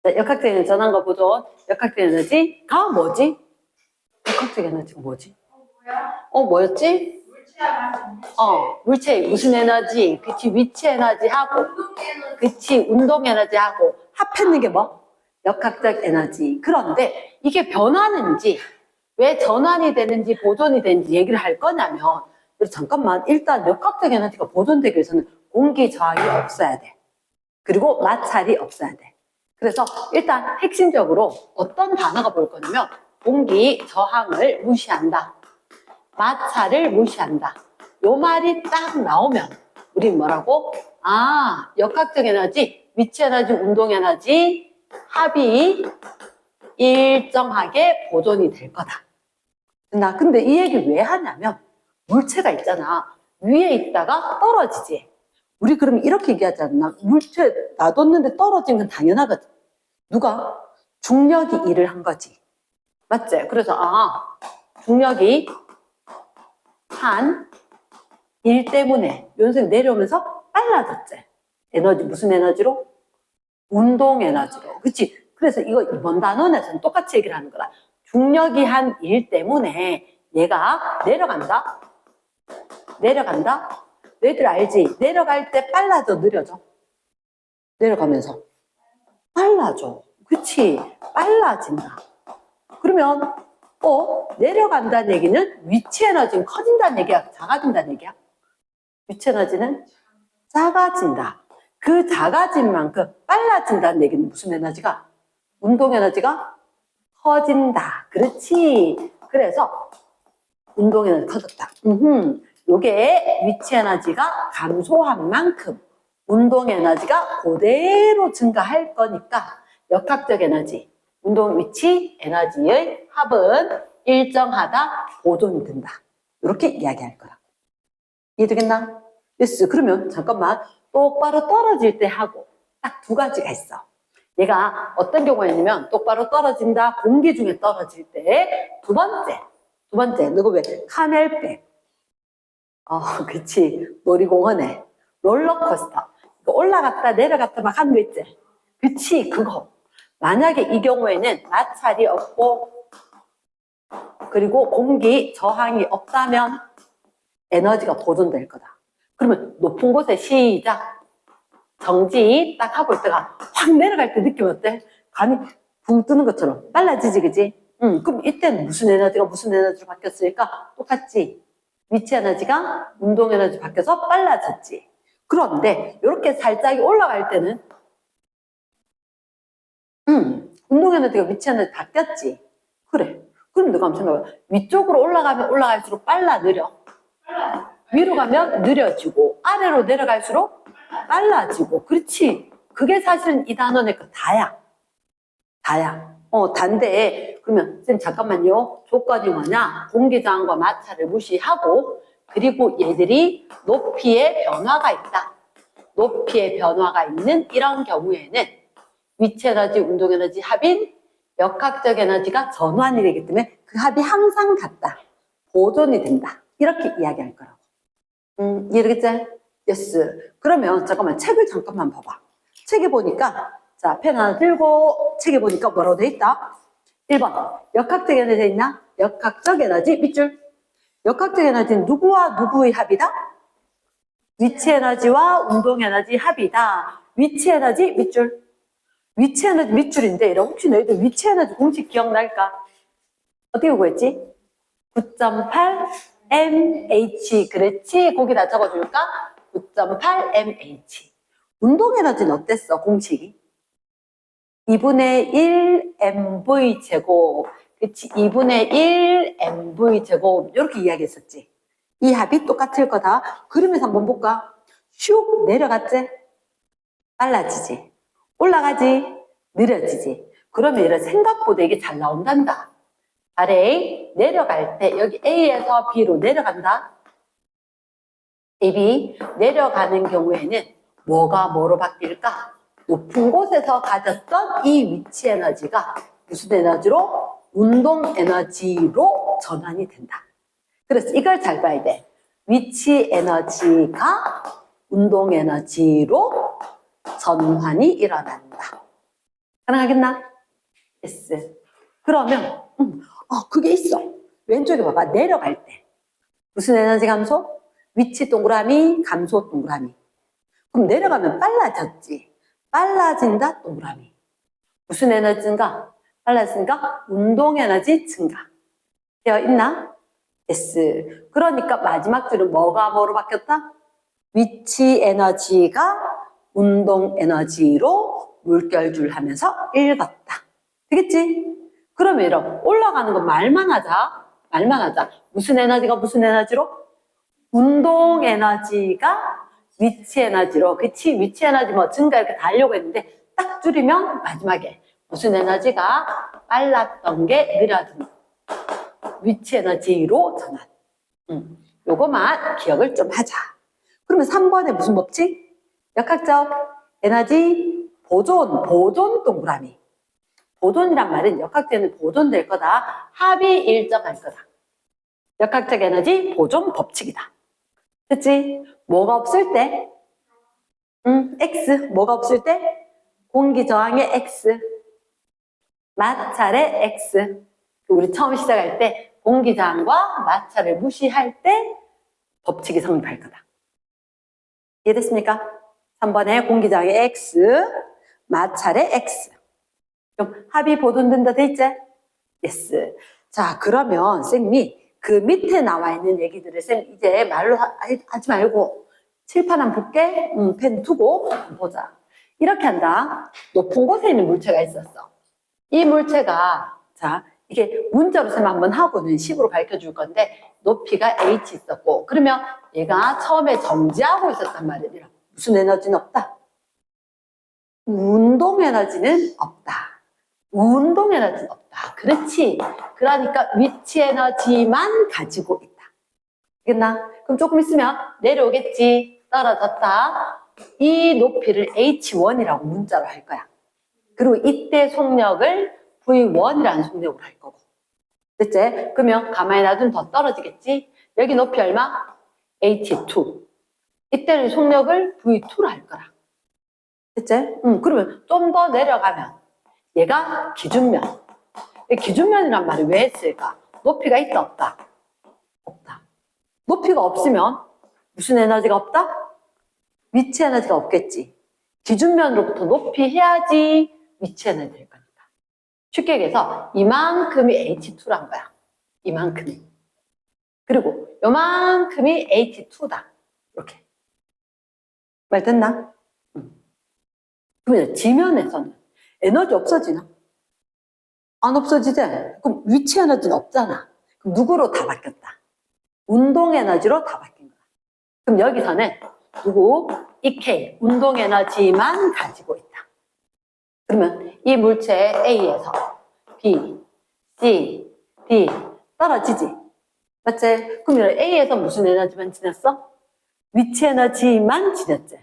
자, 역학적인 전환과 보존. 역학적 에너지가 뭐지? 역학적 에너지가 뭐지? 뭐였지? 물체 무슨 에너지? 그치, 위치 에너지하고, 그치, 운동 에너지하고 합했는 게 뭐? 역학적 에너지. 그런데 이게 변하는지, 왜 전환이 되는지 보존이 되는지 얘기를 할 거냐면, 잠깐만, 일단 역학적 에너지가 보존되기 위해서는 공기 저항이 없어야 돼. 그리고 마찰이 없어야 돼. 그래서 일단 핵심적으로 어떤 단어가 보일 거냐면, 공기 저항을 무시한다. 마찰을 무시한다. 요 말이 딱 나오면 우린 뭐라고? 역학적 에너지, 위치 에너지, 운동 에너지 합이 일정하게 보존이 될 거다. 나 근데 이 얘기 왜 하냐면 물체가 있잖아. 위에 있다가 떨어지지. 우리 그러면 이렇게 얘기하지 않나? 물체 놔뒀는데 떨어진 건 당연하거든. 누가? 중력이 일을 한 거지. 맞지? 그래서 중력이 한 일 때문에 연속이 내려오면서 빨라졌지. 에너지 무슨 에너지로? 운동 에너지로. 그치? 그래서 이거 이번 단원에서는 똑같이 얘기를 하는 거라. 중력이 한 일 때문에 얘가 내려간다. 내려간다. 너희들 알지? 내려갈 때 빨라져, 느려져? 내려가면서 빨라져. 그치? 빨라진다. 그러면 내려간다는 얘기는 위치 에너지는 커진다는 얘기야? 작아진다는 얘기야? 위치 에너지는 작아진다. 그 작아진 만큼 빨라진다는 얘기는 무슨 에너지가? 운동 에너지가 커진다. 그렇지. 그래서 운동 에너지 커졌다. 요게 위치 에너지가 감소한 만큼 운동 에너지가 그대로 증가할 거니까 역학적 에너지, 운동 위치 에너지의 합은 일정하다, 보존이 된다. 이렇게 이야기할 거라고. 이해되겠나? 예스. 그러면 잠깐만, 똑바로 떨어질 때 하고 딱 두 가지가 있어. 얘가 어떤 경우에냐면 똑바로 떨어진다, 공기 중에 떨어질 때 두 번째 너가 왜? 카멜백. 그치. 놀이공원에 롤러코스터. 올라갔다 내려갔다 막 하는 거 있지? 그치, 그거. 만약에 이 경우에는 마찰이 없고 그리고 공기 저항이 없다면 에너지가 보존될 거다. 그러면 높은 곳에 시작. 정지 딱 하고 있다가 확 내려갈 때 느낌 어때? 감이 붕 뜨는 것처럼 빨라지지, 그지? 그럼 이때는 무슨 에너지가 무슨 에너지로 바뀌었을까? 똑같지. 위치 에너지가 운동 에너지 바뀌어서 빨라졌지. 그런데 이렇게 살짝 올라갈 때는 운동 에너지가 위치 에너지 바뀌었지. 그래. 그럼 누가 한번 생각해봐. 위쪽으로 올라가면 올라갈수록 빨라, 느려? 위로 가면 느려지고 아래로 내려갈수록 빨라지고. 그렇지. 그게 사실은 이 단원의 그 다야. 단데 그러면 선생님 잠깐만요. 조건이 뭐냐? 공기저항과 마찰을 무시하고 그리고 얘들이 높이의 변화가 있다. 높이의 변화가 있는 이런 경우에는 위치 에너지, 운동 에너지 합인 역학적 에너지가 전환이 되기 때문에 그 합이 항상 같다. 보존이 된다. 이렇게 이야기할 거라고. 이해되겠지? 예스. 그러면 잠깐만 책을 잠깐만 봐봐. 책에 보니까 자, 펜 하나 들고 책에 보니까 뭐라고 돼 있다? 1번. 역학적 에너지 돼 있나? 역학적 에너지 밑줄. 역학적 에너지는 누구와 누구의 합이다? 위치 에너지와 운동 에너지 합이다. 위치 에너지 밑줄. 위치 에너지 밑줄인데 혹시 너희들 위치 에너지 공식 기억날까? 어떻게 구했지? 9.8 mH. 그렇지? 거기다 적어줄까? 9.8 mH. 운동 에너지는 어땠어? 공식이? 2분의 1 mv 제곱. 그치? 2분의 1 mv 제곱. 이렇게 이야기했었지. 이 합이 똑같을 거다. 그러면서 한번 볼까? 슉 내려갔지? 빨라지지. 올라가지? 느려지지. 그러면 이런 생각보다 이게 잘 나온단다. 아래 내려갈 때 여기 A에서 B로 내려간다. A, B 내려가는 경우에는 뭐가 뭐로 바뀔까? 높은 곳에서 가졌던 이 위치 에너지가 무슨 에너지로? 운동 에너지로 전환이 된다. 그래서 이걸 잘 봐야 돼. 위치 에너지가 운동 에너지로 전환이 일어난다. 가능하겠나? S. 그러면 그게 있어. 왼쪽에 봐봐. 내려갈 때 무슨 에너지 감소? 위치 동그라미, 감소 동그라미. 그럼 내려가면 빨라졌지. 빨라진다 동그라미. 무슨 에너지 증가? 빨라진가? 운동 에너지 증가. 되어 있나? S. 그러니까 마지막 줄은 뭐가 뭐로 바뀌었다? 위치 에너지가 운동 에너지로 물결줄 하면서 읽었다. 되겠지? 그러면 이런 올라가는 거 말만 하자. 말만 하자. 무슨 에너지가 무슨 에너지로? 운동 에너지가 위치 에너지로. 그치? 위치 에너지 뭐 증가 이렇게 다 하려고 했는데 딱 줄이면 마지막에 무슨 에너지가 빨랐던 게 느려진 위치 에너지로 전환. 요거만 기억을 좀 하자. 그러면 3번에 무슨 법칙? 역학적 에너지 보존 동그라미. 보존이란 말은 역학적에는 보존될 거다. 합이 일정할 거다. 역학적 에너지 보존 법칙이다. 그치? 뭐가 없을 때? X. 뭐가 없을 때? 공기 저항의 X. 마찰의 X. 우리 처음 시작할 때 공기 저항과 마찰을 무시할 때 법칙이 성립할 거다. 이해됐습니까? 3번에 공기 저항의 X, 마찰의 X. 그럼 합이 보존된다 돼 있지? yes. 자, 그러면 쌤이 그 밑에 나와 있는 얘기들을 쌤 이제 말로 하지 말고 칠판 한번 볼게. 펜 두고 보자. 이렇게 한다. 높은 곳에 있는 물체가 있었어. 이 물체가 자 이게 문자로 쌤 한번 하고는 식으로 가르쳐 줄 건데 높이가 h 있었고 그러면 얘가 처음에 정지하고 있었단 말이야. 무슨 에너지는 없다? 운동 에너지는 없다. 운동 에너지는 없다. 그렇지. 그러니까 위치 에너지만 가지고 있다. 알겠나? 그럼 조금 있으면 내려오겠지. 떨어졌다. 이 높이를 H1이라고 문자로 할 거야. 그리고 이때 속력을 V1이라는 속력으로 할 거고. 됐지? 그러면 가만히 놔두면 더 떨어지겠지? 여기 높이 얼마? H2. 이때는 속력을 V2로 할 거라. 됐지? 그러면 좀 더 내려가면 얘가 기준면. 기준면이란 말을 왜 했을까? 높이가 있다 없다? 없다. 높이가 없으면 무슨 에너지가 없다? 위치 에너지가 없겠지. 기준면으로부터 높이 해야지 위치 에너지 될 거니까. 쉽게 얘기해서 이만큼이 H2란 거야. 이만큼이. 그리고 요만큼이 H2다. 이렇게. 말 됐나? 그러면 지면에서는 에너지 없어지나? 안 없어지지? 그럼 위치 에너지는 없잖아. 그럼 누구로 다 바뀌었다? 운동 에너지로 다 바뀐 거야. 그럼 여기서는 누구? EK, 운동 에너지만 가지고 있다. 그러면 이 물체 A에서 B, C, D 떨어지지? 맞지? 그럼 A에서 무슨 에너지만 지녔어? 위치 에너지만 지녔지?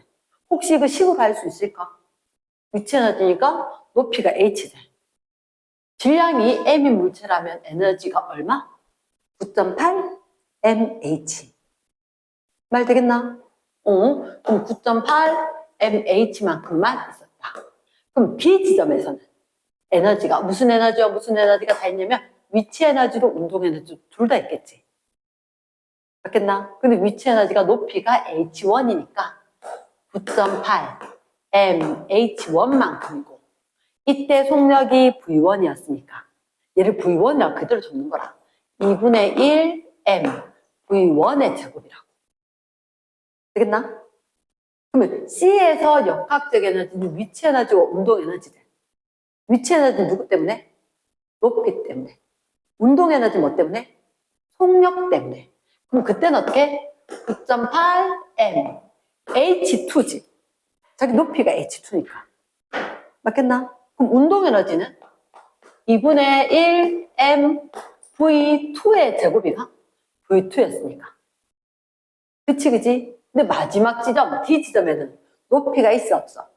혹시 이거 식으로 할 수 있을까? 위치 에너지니까 높이가 H지. 질량이 M인 물체라면 에너지가 얼마? 9.8 mH. 말 되겠나? 그럼 9.8 mH만큼만 있었다. 그럼 B 지점에서는 에너지가 무슨 에너지와 무슨 에너지가 다 있냐면 위치 에너지로 운동 에너지 둘 다 있겠지. 맞겠나? 근데 위치 에너지가 높이가 H1이니까 9.8 mH1만큼이고 이때 속력이 V1이었으니까 얘를 V1이라고 그대로 적는 거라. 2분의 1 m V1의 제곱이라고. 되겠나? 그러면 C에서 역학적 에너지는 위치 에너지와 운동 에너지들. 위치 에너지는 누구 때문에? 높이 때문에. 운동 에너지는 뭐 때문에? 속력 때문에. 그럼 그때는 어떻게? 9.8 m H2지. 자기 높이가 H2니까. 맞겠나? 그럼 운동 에너지는 2분의 1 m V2의 제곱이가 V2였으니까. 그치, 그치? 근데 마지막 지점, D 지점에는 높이가 있어, 없어?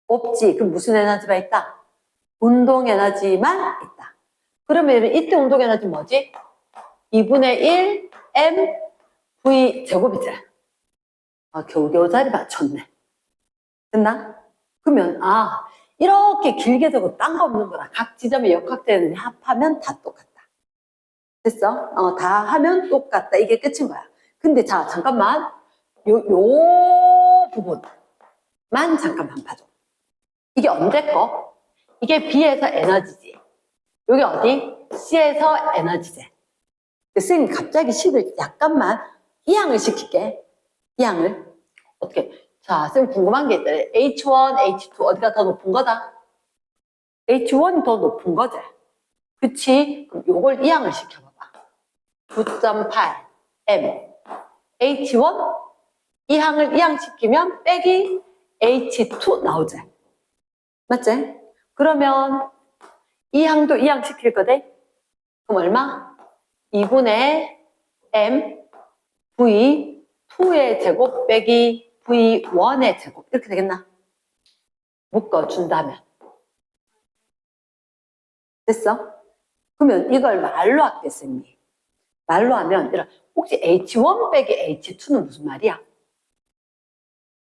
없지. 그럼 무슨 에너지가 있다? 운동 에너지만 있다. 그러면 이때 운동 에너지 뭐지? 2분의 1 m V 제곱이지. 겨우겨우 자리 맞췄네. 됐나? 그러면, 이렇게 길게 적어도 딴 거 없는 거라. 각 지점의 역학되는 합하면 다 똑같다. 됐어? 다 하면 똑같다. 이게 끝인 거야. 근데 자, 잠깐만. 요 부분만 잠깐만 봐줘. 이게 언제 거? 이게 B에서 에너지지. 여기 어디? C에서 에너지지. 선생님 갑자기 식을 약간만 이항을 시킬게. 이항을. 어떻게? 자, 선생님 궁금한 게 있다. H1, H2 어디가 더 높은 거다? H1이 더 높은 거지. 그치? 그럼 요걸 이항을 시켜봐봐. 9.8 M H1 이항을 이항시키면 빼기 H2 나오지. 맞지? 그러면 이항도 이항시킬 거대. 그럼 얼마? 2분의 M V2의 제곱 빼기 V1의 제곱 이렇게 되겠나? 묶어준다면. 됐어? 그러면 이걸 말로 할게, 선생님. 말로 하면 혹시 H1 빼기 H2는 무슨 말이야?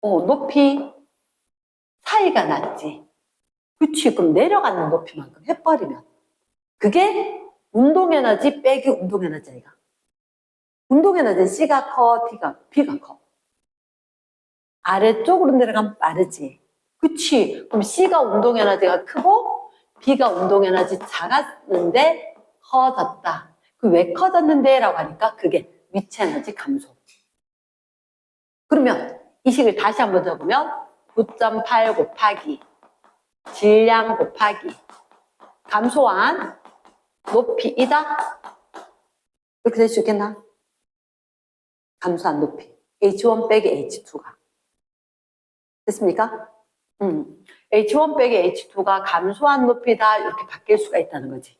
높이 차이가 났지. 그치? 그럼 내려가는 높이만큼 해버리면 그게 운동에너지 빼기 운동에너지 아이가. 운동에너지는 C가 커, B가 커. 아래쪽으로 내려가면 빠르지. 그치? 그럼 C가 운동에너지가 크고 B가 운동에너지 작았는데 커졌다. 그 왜 커졌는데? 라고 하니까 그게 위치에너지 감소. 그러면 이 식을 다시 한번 적으면 9.8 곱하기 질량 곱하기 감소한 높이이다. 이렇게 될 수 있겠나? 감소한 높이. H1 빼기 H2가. 됐습니까? H1 빼기 H2가 감소한 높이다. 이렇게 바뀔 수가 있다는 거지.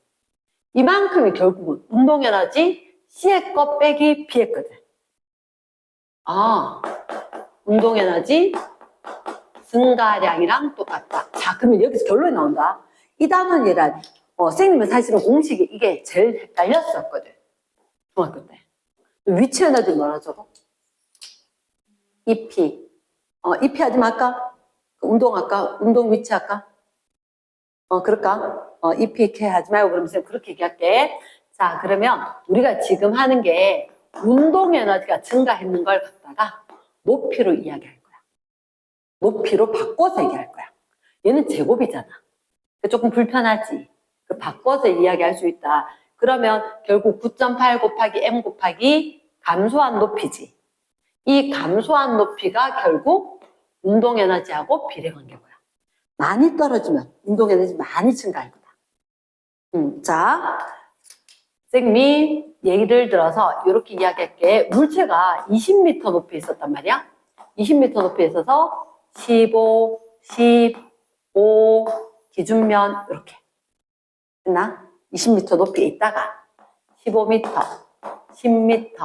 이만큼이 결국은 운동에너지 C의 것 빼기 B의 거든. 운동에너지 증가량이랑 똑같다. 자, 그러면 여기서 결론이 나온다. 이 단원이란 선생님은 사실은 공식이 이게 제일 헷갈렸었거든. 중학교 때. 위치 에너지 뭐라 적어? EP. EP 하지 말까? 운동 할까? 운동 위치 할까? 그럴까? EP K 하지 말고 그러면 선생님 그렇게 얘기할게. 자, 그러면 우리가 지금 하는 게 운동 에너지가 증가했는 걸 갖다가 높이로 이야기할 거야. 높이로 바꿔서 얘기할 거야. 얘는 제곱이잖아. 조금 불편하지. 바꿔서 이야기할 수 있다. 그러면 결국 9.8 곱하기 M 곱하기 감소한 높이지. 이 감소한 높이가 결국 운동 에너지하고 비례관계고요. 많이 떨어지면 운동 에너지 많이 증가할 거다. 자, 선생님이 예를 들어서 이렇게 이야기할게. 물체가 20m 높이에 있었단 말이야. 20m 높이에 있어서 15, 15 기준면 이렇게 됐나? 20m 높이에 있다가 15m, 10m,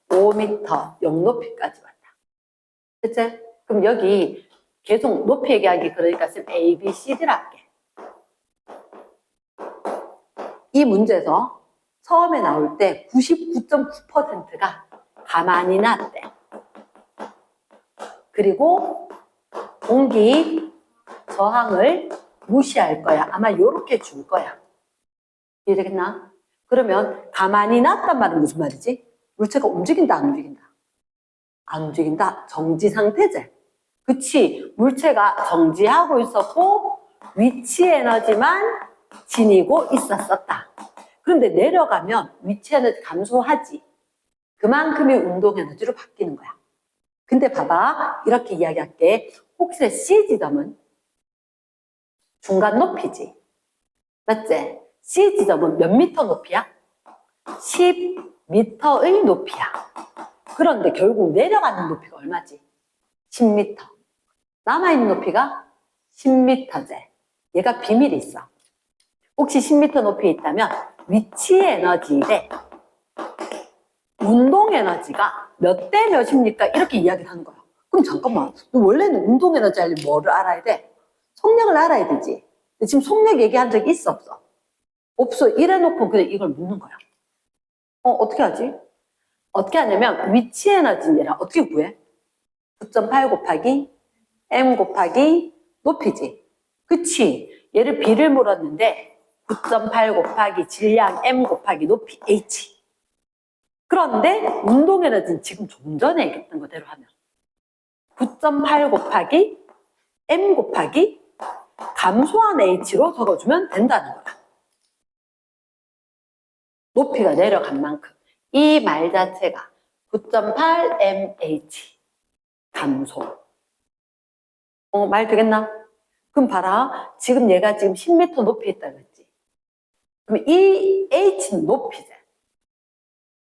5m, 0높이까지 왔다. 됐지? 그럼 여기 계속 높이 얘기하기 그러니까 쌤 A, B, C, D를 할게. 이 문제에서 처음에 나올 때 99.9%가 가만히 놨대. 그리고 공기 저항을 무시할 거야. 아마 이렇게 줄 거야. 이해되겠나? 그러면 가만히 놨단 말은 무슨 말이지? 물체가 움직인다, 안 움직인다? 안 움직인다. 정지 상태지. 그치? 물체가 정지하고 있었고 위치 에너지만 지니고 있었었다. 그런데 내려가면 위치 에너지 감소하지. 그만큼이 운동 에너지로 바뀌는 거야. 근데 봐봐. 이렇게 이야기할게. 혹시 C 지점은 중간 높이지. 맞지? C 지점은 몇 미터 높이야? 10m의 높이야. 그런데 결국 내려가는 높이가 얼마지? 10m. 남아있는 높이가 10m제. 얘가 비밀이 있어. 혹시 10m 높이에 있다면 위치 에너지에 운동 에너지가 몇 대 몇입니까? 이렇게 이야기를 하는 거야. 그럼 잠깐만. 원래는 운동 에너지 하려면 뭐를 알아야 돼? 속력을 알아야 되지. 근데 지금 속력 얘기한 적이 있어, 없어? 없어. 이래놓고 그냥 이걸 묻는 거야. 어떻게 하지? 어떻게 하냐면 위치 에너지는 얘랑 어떻게 구해? 9.8 곱하기 M 곱하기 높이지. 그치? 얘를 B를 물었는데 9.8 곱하기 질량 M 곱하기 높이 H. 그런데 운동 에너지는 지금 좀 전에 얘기했던 거대로 하면 9.8 곱하기 M 곱하기 감소한 H로 적어주면 된다는 거야. 높이가 내려간 만큼 이 말 자체가 9.8 mH 감소. 말 되겠나? 그럼 봐라. 지금 얘가 지금 10m 높이에 있다 그랬지. 그럼 이 H는 높이지.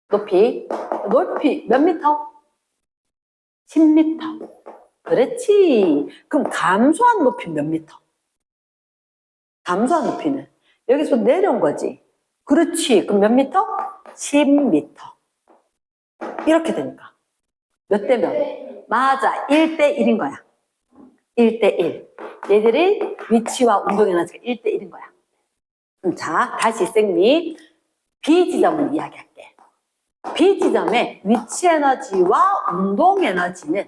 높이 몇 미터? 10m. 그렇지. 그럼 감소한 높이 몇 미터? 감소한 높이는 여기서 내려온 거지. 그렇지. 그럼 몇 미터? 10m. 이렇게 되니까. 몇 대 몇? 맞아. 1대 1인 거야. 1대 1. 얘들이 위치와 운동 에너지가 1대 1인 거야. 자, 다시 생리. B 지점을 이야기할게. B 지점의 위치 에너지와 운동 에너지는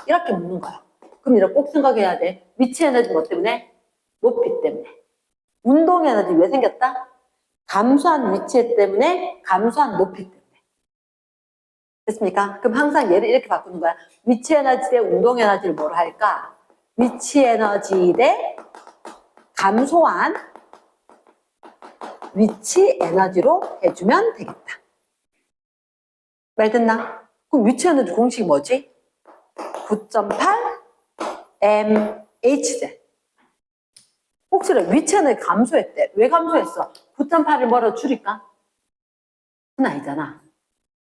이렇게 묻는 거야. 그럼 이렇게 꼭 생각해야 돼. 위치 에너지 뭐 때문에? 높이 때문에. 운동 에너지 왜 생겼다? 감소한 위치 때문에, 감소한 높이 때문에. 됐습니까? 그럼 항상 얘를 이렇게 바꾸는 거야. 위치 에너지 대 운동 에너지를 뭐로 할까? 위치 에너지 대 감소한 위치 에너지로 해주면 되겠다. 말 듣나? 그럼 위치 에너지 공식이 뭐지? 9.8 mHz. 혹시나 위치 에너지 감소했대. 왜 감소했어? 9.8을 뭐로 줄일까? 그건 아니잖아.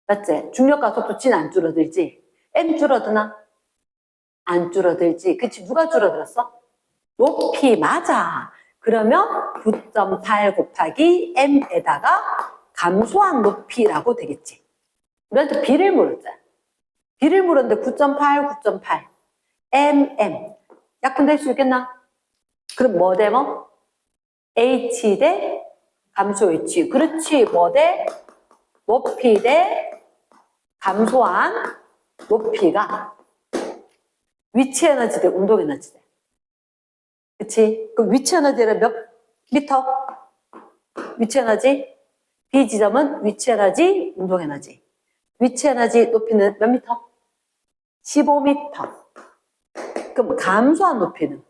맞지? 중력과 속도 G는 안 줄어들지? M 줄어드나? 안 줄어들지? 그치? 누가 줄어들었어? 높이. 맞아. 그러면 9.8 곱하기 M에다가 감소한 높이라고 되겠지. 우리한테 B를 물었잖아. B를 물었는데 9.8 MM. 약분될 수 있겠나? 그럼 뭐 대 뭐? H 대 감소 H. 그렇지. 뭐 대? 높이 대 감소한 높이가 위치 에너지 대 운동 에너지 대. 그치? 그럼 위치 에너지를 몇 미터? 위치 에너지? B 지점은 위치 에너지, 운동 에너지. 위치 에너지 높이는 몇 미터? 15m. 그럼 감소한 높이는?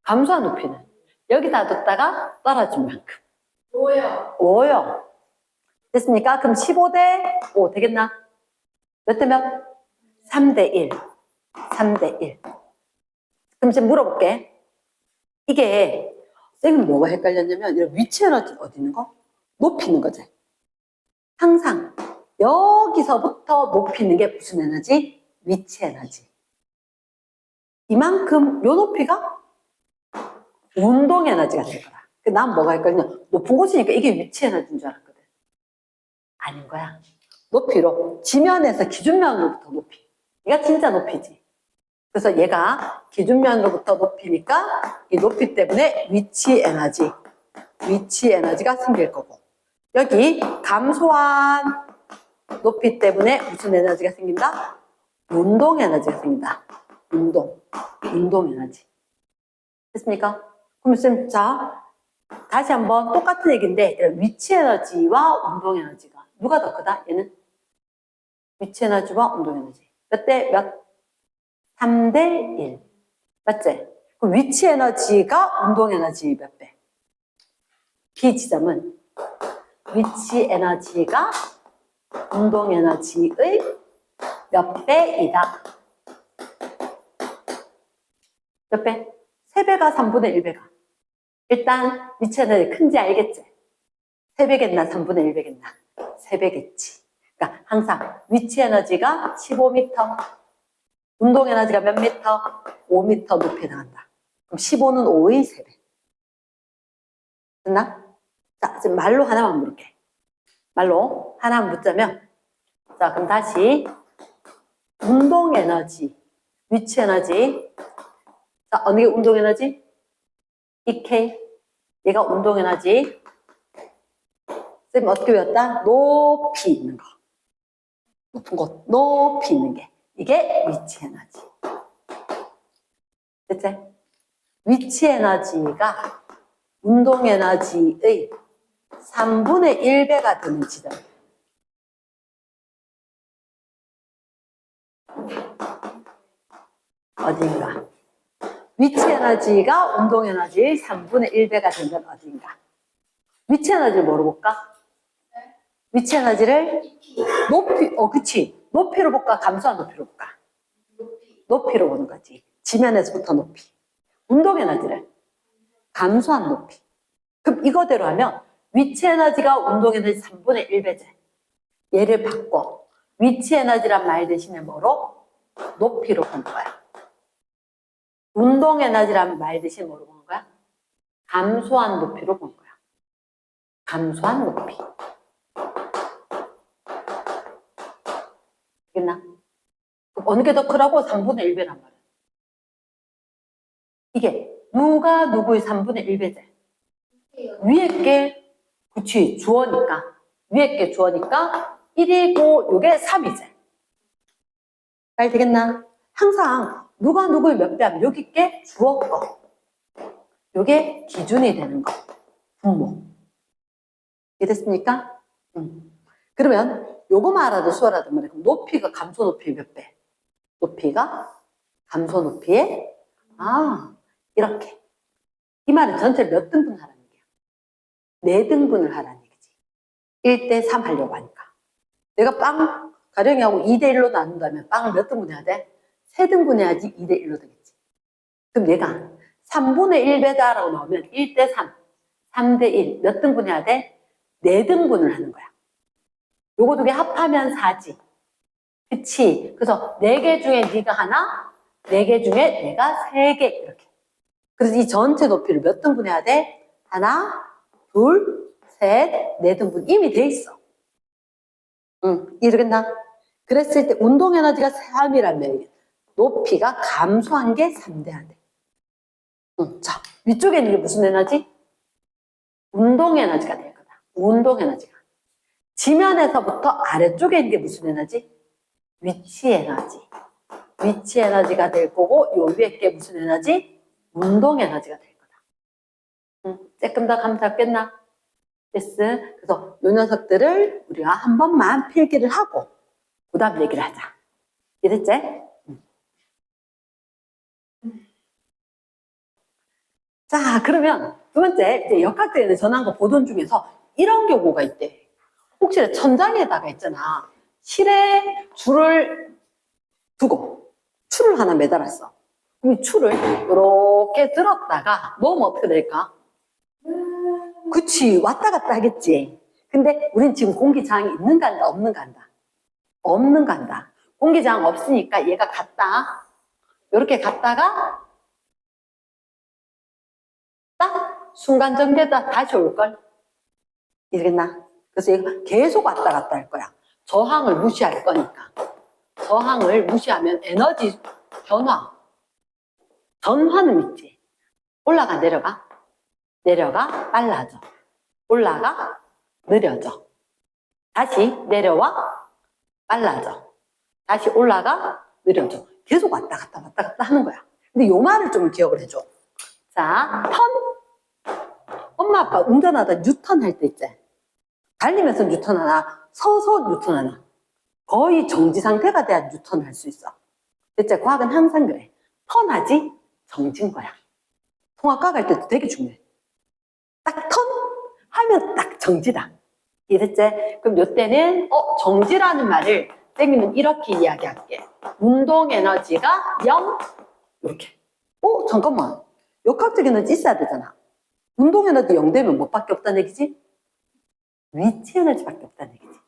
감소한 높이는? 여기다 뒀다가 떨어진 만큼. 5요. 됐습니까? 그럼 15대 5 되겠나? 몇 대 몇? 3대 1. 3대 1. 그럼 이제 물어볼게. 이게 쌤은 뭐가 헷갈렸냐면 이런 위치 에너지 어디 있는 거? 높이 있는 거지. 항상 여기서부터 높이 있는 게 무슨 에너지? 위치 에너지. 이만큼 요 높이가 운동 에너지가 될 거야. 난 뭐가 헷갈리냐? 높은 곳이니까 이게 위치 에너지인 줄 알았거든. 아닌 거야. 높이로 지면에서 기준면으로부터 높이. 얘가 진짜 높이지. 그래서 얘가 기준면으로부터 높이니까 이 높이 때문에 위치 에너지가 생길 거고, 여기 감소한 높이 때문에 무슨 에너지가 생긴다? 운동 에너지가 생긴다. 운동 에너지. 됐습니까? 그럼 쌤, 자, 다시 한번 똑같은 얘기인데 위치 에너지와 운동 에너지가 누가 더 크다? 얘는 위치 에너지와 운동 에너지 몇 대 몇? 3대 1. 맞지? 그럼 위치 에너지가 운동 에너지 몇 배? B 지점은 위치 에너지가 운동 에너지의 몇 배이다. 몇 배? 3배가 3분의 1배가. 일단 위치 에너지 큰지 알겠지? 3배겠나 3분의 1배겠나? 3배겠지. 그러니까 항상 위치 에너지가 15m, 운동 에너지가 몇 미터? 5m 높이 나간다. 그럼 15는 5의 3배. 됐나? 자, 지금 말로 하나만 물을게. 말로 하나만 묻자면, 자, 그럼 다시 운동 에너지, 위치 에너지. 자, 어느 게 운동 에너지? EK. 얘가 운동 에너지. 쌤 어떻게 배웠다? 높이 있는 거. 높은 곳, 높이 있는 게. 이게 위치 에너지. 됐지? 위치 에너지가 운동 에너지의 3분의 1배가 되는 지점. 어딘가. 위치 에너지가 운동 에너지의 3분의 1배가 되는 어딘가. 위치 에너지를 뭐로 볼까? 위치 에너지를 높이, 그치. 높이로 볼까? 감소한 높이로 볼까? 높이로 보는 거지. 지면에서부터 높이. 운동 에너지를 감소한 높이. 그럼 이거대로 하면 위치 에너지가 운동 에너지 3분의 1배제. 얘를 바꿔. 위치 에너지란 말 대신에 뭐로? 높이로 보는 거야. 운동 에너지란 말 대신에 뭐로 보는 거야? 감소한 높이로 보는 거야. 감소한 높이. 알겠나? 어느 게 더 크라고? 3분의 1배란 말이야. 이게 누가 누구의 3분의 1배제? 위에 게, 그치, 주어니까. 위에 게 주어니까 1이고 요게 3이제. 잘 되겠나? 항상 누가 누구의 몇 배 하면 여기 게 주어 거. 요게 기준이 되는 거. 분모. 이해됐습니까? 그러면 요거만 알아도 수월하단 말이야. 그럼 높이가 감소 높이의 몇 배? 높이가 감소 높이의 이렇게. 이 말은 전체를 몇 등분 하라는 얘기야? 4등분을 하라는 얘기지. 1대3 하려고 하니까. 내가 빵 가령이하고 2대1로 나눈다면 빵을 몇 등분 해야 돼? 3등분 해야지 2대1로 되겠지. 그럼 내가 3분의 1배다라고 나오면 1대3, 3대1 몇 등분 해야 돼? 4등분을 하는 거야. 요거 두 개 합하면 4지. 그치? 그래서 4개 중에 네가 하나, 4개 중에 내가 3개 이렇게. 그래서 이 전체 높이를 몇 등분 해야 돼? 하나, 둘, 셋, 4등분 이미 돼 있어. 이해되겠나? 그랬을 때 운동 에너지가 3이라면 높이가 감소한 게 3돼야 돼. 자, 위쪽에 있는 게 무슨 에너지? 운동 에너지가 될 거다. 운동 에너지가. 지면에서부터 아래쪽에 있는 게 무슨 에너지? 위치 에너지. 위치 에너지가 될 거고 요 위에 게 무슨 에너지? 운동 에너지가 될 거다. 조금 더 감 잡겠나? 됐어. 그래서 요 녀석들을 우리가 한 번만 필기를 하고 그 다음 얘기를 하자. 이랬지? 자, 그러면 두 번째, 이제 역학대에 전한 거 보던 중에서 이런 경우가 있대. 혹시 천장에다가 있잖아. 실에 줄을 두고 줄을 하나 매달았어. 이 줄을 이렇게 들었다가 놓으면 어떻게 될까? 그치, 왔다 갔다 하겠지. 근데 우린 지금 공기저항이 있는가 한다, 없는가 한다? 없는가 한다. 공기저항 없으니까 얘가 갔다. 이렇게 갔다가 딱 순간전개다 다시 올걸? 이러겠나? 그래서 얘가 계속 왔다 갔다 할 거야. 저항을 무시할 거니까. 저항을 무시하면 에너지 변화, 전화는 있지. 올라가, 내려가. 내려가, 빨라져. 올라가, 느려져. 다시 내려와, 빨라져. 다시 올라가, 느려져. 계속 왔다 갔다 하는 거야. 근데 요 말을 좀 기억을 해줘. 자, 턴. 엄마 아빠 운전하다 뉴턴 할 때 있지. 달리면서 뉴턴 하나, 서서 뉴턴 하나. 거의 정지 상태가 돼야 뉴턴 할 수 있어. 대체 과학은 항상 그래. 턴하지 정진 거야. 통합과학 할 때도 되게 중요해. 딱 턴 하면 딱 정지다. 이해됐지? 그럼 요때는 정지라는 말을 쌤이는 이렇게 이야기할게. 운동 에너지가 0 이렇게. 잠깐만. 역학적 에너지 있어야 되잖아. 운동 에너지 0 되면 뭐밖에 없다는 얘기지? 위치 에너지밖에 없다는 얘기지.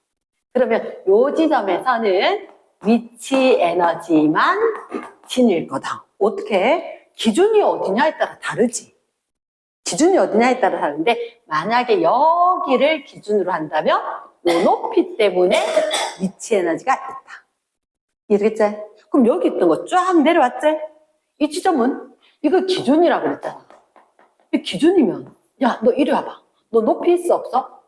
그러면 요 지점에서는 위치 에너지만 진일 거다. 어떻게? 기준이 어디냐에 따라 다르지. 기준이 어디냐에 따라 다른데 만약에 여기를 기준으로 한다면 요 높이 때문에 위치 에너지가 있다. 이해되겠지? 그럼 여기 있던 거 쫙 내려왔지? 이 지점은 이거 기준이라고 그랬잖아. 이 기준이면 야, 너 이리 와봐. 너 높이 있어 없어?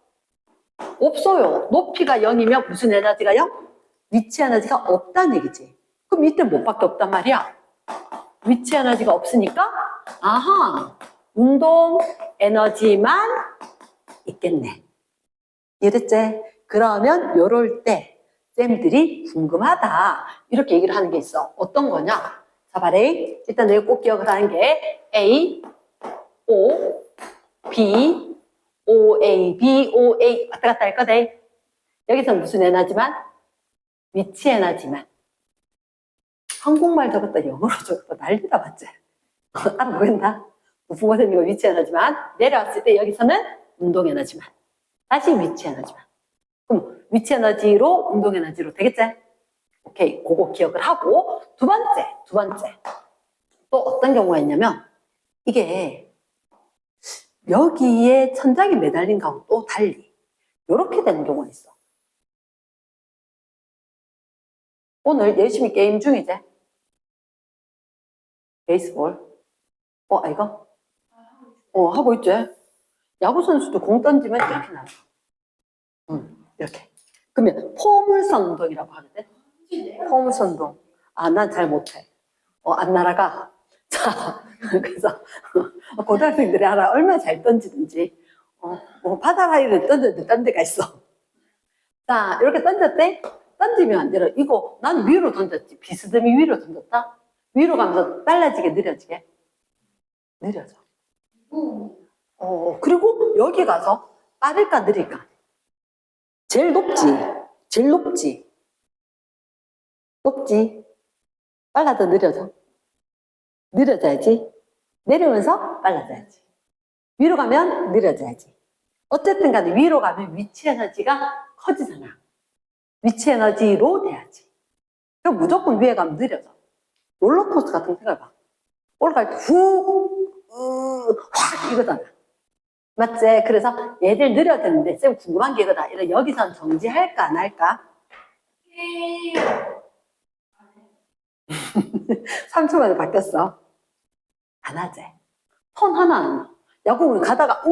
없어요. 높이가 0이면 무슨 에너지가 0? 위치 에너지가 없다는 얘기지. 그럼 이때 뭐밖에 없단 말이야? 위치 에너지가 없으니까 아하, 운동 에너지만 있겠네. 이해됐지? 그러면 요럴 때 쌤들이 궁금하다 이렇게 얘기를 하는 게 있어. 어떤 거냐? 자, 봐래. 일단 내가 꼭 기억을 하는 게 A, O, B, OA, BOA 왔다 갔다 할 거다. 여기서 무슨 에너지만? 위치 에너지만. 한국말 적었다 영어로 적었다 난리다 맞지? 알아보겠나? 부가 생기고 위치 에너지만 내려왔을 때 여기서는 운동 에너지만 다시 위치 에너지만. 그럼 위치 에너지로 운동 에너지로 되겠지? 오케이, 그거 기억을 하고 두 번째 또 어떤 경우가 있냐면 이게 여기에 천장이 매달린 거하고 또 달리 이렇게 되는 경우가 있어. 오늘 열심히 게임 중이지? 베이스볼. 이거? 하고 있지? 야구 선수도 공 던지면 이렇게 나와. 이렇게. 그러면 포물선 운동이라고 하거든? 포물선 운동. 난 잘 못해. 안 날아가. 자, 그래서 고등학생들이 알아. 얼마나 잘 던지든지. 바다라이를 던졌는데 딴 데가 있어. 자, 이렇게 던졌대? 던지면 안 돼. 이거 난 위로 던졌지. 비스듬히 위로 던졌다? 위로 가면서 빨라지게 느려지게? 느려져. 그리고 여기 가서 빠를까 느릴까? 제일 높지. 제일 높지. 높지. 빨라져 느려져. 느려져야지. 내려오면서 빨라져야지. 위로 가면 느려져야지. 어쨌든 간에 위로 가면 위치 에너지가 커지잖아. 위치 에너지로 돼야지. 그럼 무조건 위에 가면 느려져. 롤러코스터 같은 거 생각해봐. 올라갈 때 확 이거잖아. 맞지? 그래서 얘들 느려야 되는데 쌤 궁금한 게 이거다. 여기선 정지할까 안 할까? 3초 만에 바뀌었어. 안 하지. 턴 하나 안 나. 야구를 가다가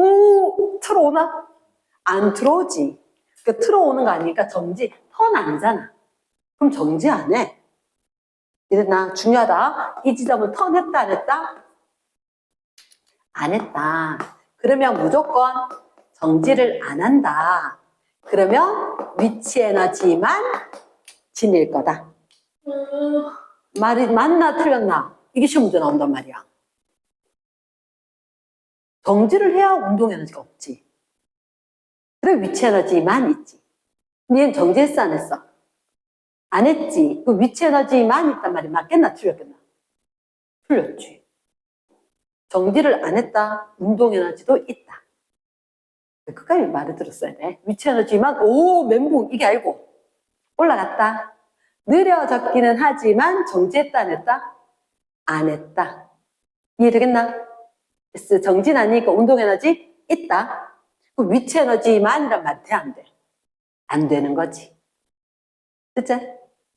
틀어오나? 안 틀어오지. 그러니까 틀어오는 거 아니니까 정지. 턴 아니잖아. 그럼 정지 안 해. 이랬나? 중요하다. 이 지점은 턴 했다 안 했다? 안 했다. 그러면 무조건 정지를 안 한다. 그러면 위치 에너지만 지닐 거다. 말이 맞나 틀렸나? 이게 시험 문제 나온단 말이야. 정지를 해야 운동 에너지가 없지. 그래 위치 에너지만 있지. 근데 얘는 정지했어 안 했어? 안 했지. 그 위치 에너지만 있단 말이 맞겠나 틀렸겠나? 틀렸지. 정지를 안 했다. 운동 에너지도 있다. 끝까지 말을 들었어야 돼. 위치 에너지만 멘붕 이게 알고 올라갔다. 느려졌기는 하지만 정지했다 안 했다? 안 했다. 이해되겠나? 정지는 아니니까 운동 에너지 있다. 그 위치 에너지만이란 말이 돼 안 돼? 안 되는 거지. 됐지?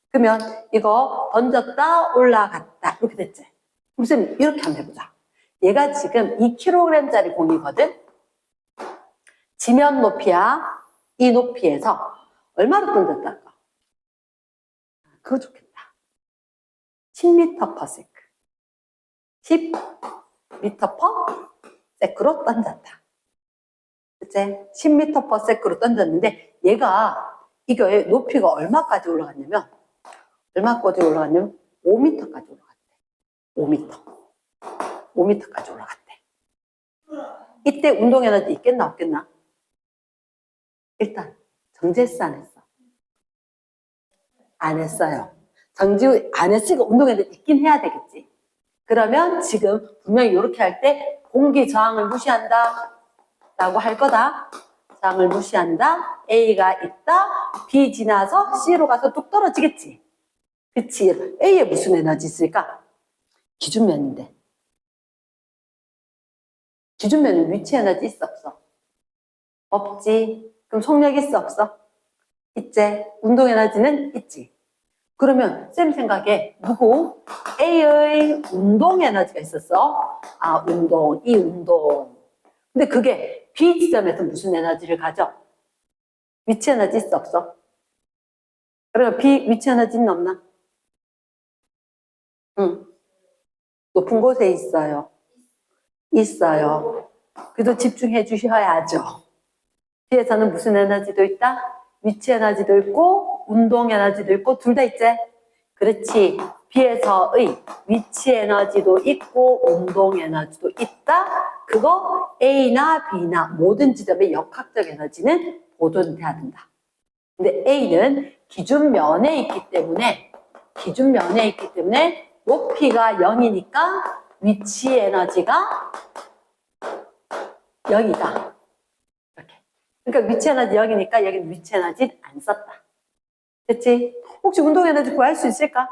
그러면 이거 던졌다 올라갔다 이렇게 됐지? 그럼 쌤 이렇게 한번 해보자. 얘가 지금 2kg짜리 공이거든? 지면 높이야. 이 높이에서 얼마로 던졌달까? 그거 좋겠다. 10m per sec. 10m per sec로 던졌다. 그치? 10m per sec로 던졌는데 얘가 이거의 높이가 얼마까지 올라갔냐면 5m까지 올라갔대. 5m까지 올라갔대. 이때 운동 에너지 있겠나 없겠나? 일단 정지했어 안 했어? 안 했어요. 정지 안 했으니까 운동 에너지 있긴 해야 되겠지. 그러면 지금 분명히 이렇게 할 때 공기 저항을 무시한다 라고 할 거다. 저항을 무시한다. A가 있다. B 지나서 C로 가서 뚝 떨어지겠지. 그치? A에 무슨 에너지 있을까? 기준면인데. 기준면은 위치 에너지 있어 없어? 없지. 그럼 속력 있어 없어? 있지. 운동 에너지는 있지. 그러면 쌤 생각에 누구? A의 운동 에너지가 있었어. 운동, 이 운동. 근데 그게 B 지점에서 무슨 에너지를 가져? 위치 에너지 있어 없어? 그러면 B 위치 에너지는 없나? 응. 높은 곳에 있어요. 있어요. 그래도 집중해 주셔야죠. B에서는 무슨 에너지도 있다? 위치 에너지도 있고 운동 에너지도 있고 둘 다 있지? 그렇지. B에서의 위치 에너지도 있고 운동 에너지도 있다. 그거 A나 B나 모든 지점의 역학적 에너지는 보존돼야 된다. 근데 A는 기준면에 있기 때문에 높이가 0이니까 위치 에너지가 0이다. 이렇게. 그러니까 위치 에너지 0이니까 여기는 위치 에너지 안 썼다. 됐지? 혹시 운동 에너지 구할 수 있을까?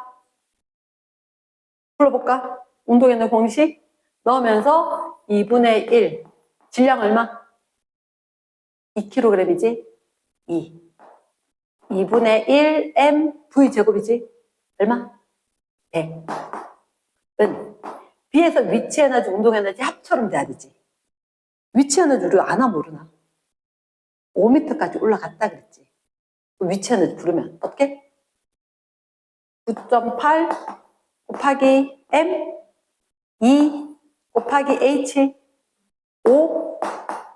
불러볼까? 운동 에너지 공식 넣으면서 2분의 1 질량 얼마? 2kg이지? 2분의 1 mv 제곱이지? 얼마? 100. 은 B에서 위치 에너지, 운동 에너지 합처럼 돼야 되지. 위치 에너지 우리가 아나 모르나? 5m까지 올라갔다 그랬지. 위치 에너지 부르면 어떻게? 9.8 곱하기 m 2 곱하기 h 5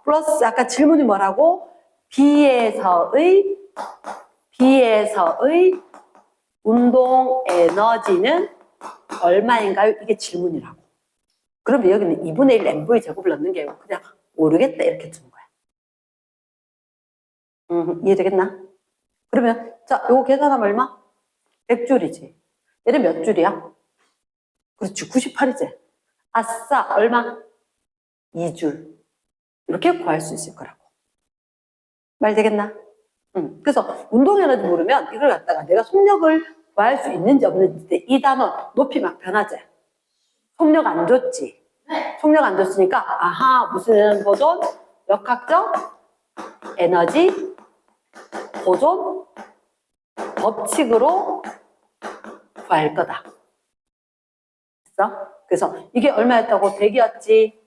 플러스 아까 질문이 뭐라고? B에서의 운동 에너지는 얼마인가요? 이게 질문이라고. 그러면 여기는 2분의 1 mv 제곱을 넣는 게 아니고 그냥 모르겠다 이렇게 주는 거야. 이해되겠나? 그러면 자, 요거 계산하면 얼마? 100줄이지. 얘는 몇 줄이야? 그렇지, 98이지. 아싸, 얼마? 2줄. 이렇게 구할 수 있을 거라고. 말 되겠나? 그래서 운동 에너지 모르면 이걸 갖다가 내가 속력을 구할 수 있는지 없는지 이 단어 높이 막 변하지. 속력 안 줬지. 속력 안 줬으니까 아하 무슨 보존? 역학적 에너지 보존 법칙으로 구할 거다. 됐어? 그래서 이게 얼마였다고? 100이었지?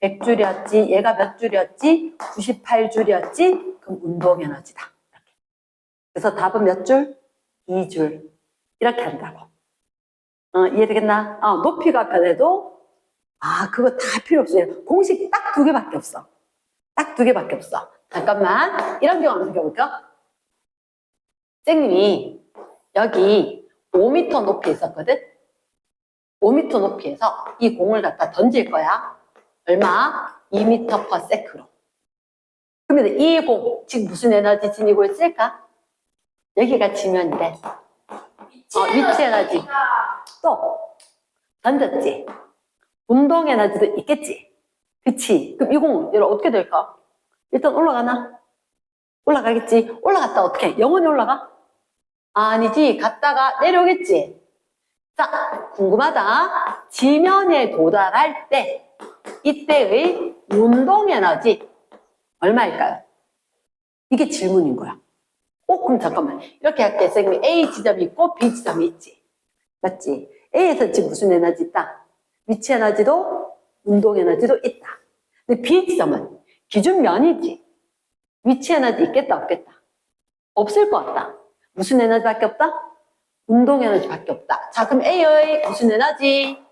100줄이었지? 얘가 몇 줄이었지? 98줄이었지? 그럼 운동 에너지다. 이렇게. 그래서 답은 몇 줄? 2줄. 이렇게 한다고. 이해되겠나? 높이가 변해도 그거 다 필요 없어요. 공식 딱 2개밖에 없어. 딱 2개밖에 없어. 잠깐만. 이런 경우 한번 생겨볼까? 선생님이 여기 5m 높이에 있었거든? 5m 높이에서 이 공을 갖다 던질 거야. 얼마? 2m/s로. 그러면 이 공, 지금 무슨 에너지 지니고 있을까? 여기가 지면이래. 위치 에너지. 또 던졌지. 운동 에너지도 있겠지. 그치? 그럼 이 공 어떻게 될까? 일단 올라가나? 올라가겠지. 올라갔다 어떻게? 영원히 올라가? 아니지. 갔다가 내려오겠지. 자, 궁금하다. 지면에 도달할 때 이때의 운동 에너지 얼마일까요? 이게 질문인 거야. 그럼 잠깐만. 이렇게 할게. 선생님이 A 지점이 있고 B 지점이 있지. 맞지? A에서 지금 무슨 에너지 있다? 위치 에너지도 운동 에너지도 있다. 근데 B 지점은 기준면이지. 위치 에너지 있겠다 없겠다? 없을 것 같다. 무슨 에너지밖에 없다? 운동 에너지밖에 없다. 자, 그럼 A의 무슨 에너지?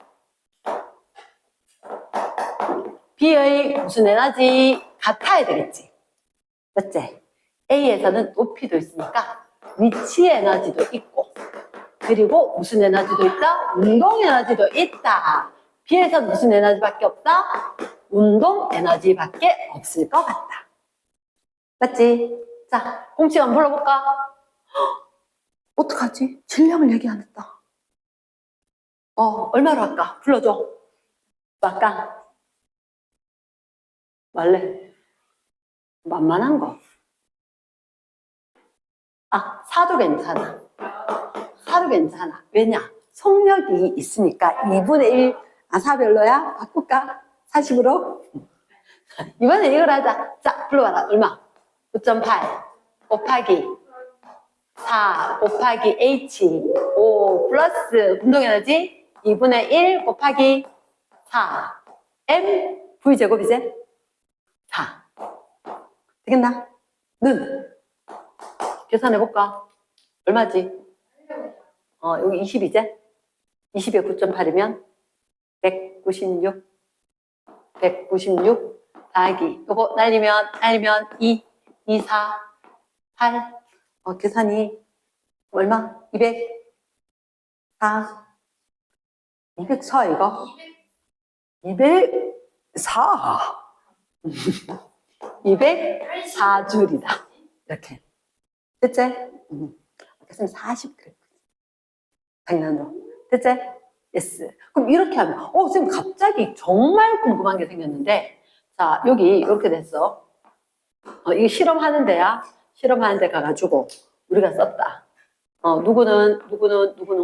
B의 무슨 에너지? 같아야 되겠지. 맞지? A에서는 높이도 있으니까 위치 에너지도 있고 그리고 무슨 에너지도 있다? 운동 에너지도 있다. B에서는 무슨 에너지밖에 없다? 운동 에너지밖에 없을 것 같다. 맞지? 자, 공식 한번 불러볼까? 어떡하지? 질량을 얘기 안 했다. 얼마로 할까? 불러줘. 아까 말래. 만만한 거. 사도 괜찮아. 사도 괜찮아. 왜냐? 속력이 있으니까 2분의 1, 사 별로야? 바꿀까? 40으로? 이번엔 이걸 하자. 자, 불러봐라. 얼마? 9.8 곱하기 4 곱하기 H 5 플러스 운동에너지 2분의 1 곱하기 4 M V제곱이지? 4 되겠나? 는 계산해볼까? 얼마지? 여기 20이지? 20에 9.8이면 196 더하기 요거 날리면 2 4 8 계산이 얼마? 204 이거? 204 204줄이다 이렇게 됐지? 그래서 40 그랬거든 장난으로 됐지? yes. 그럼 이렇게 하면 선생님 갑자기 정말 궁금한 게 생겼는데 자 여기 이렇게 됐어 이게 실험하는 데야 실험하는 데 가가지고 우리가 썼다 누구는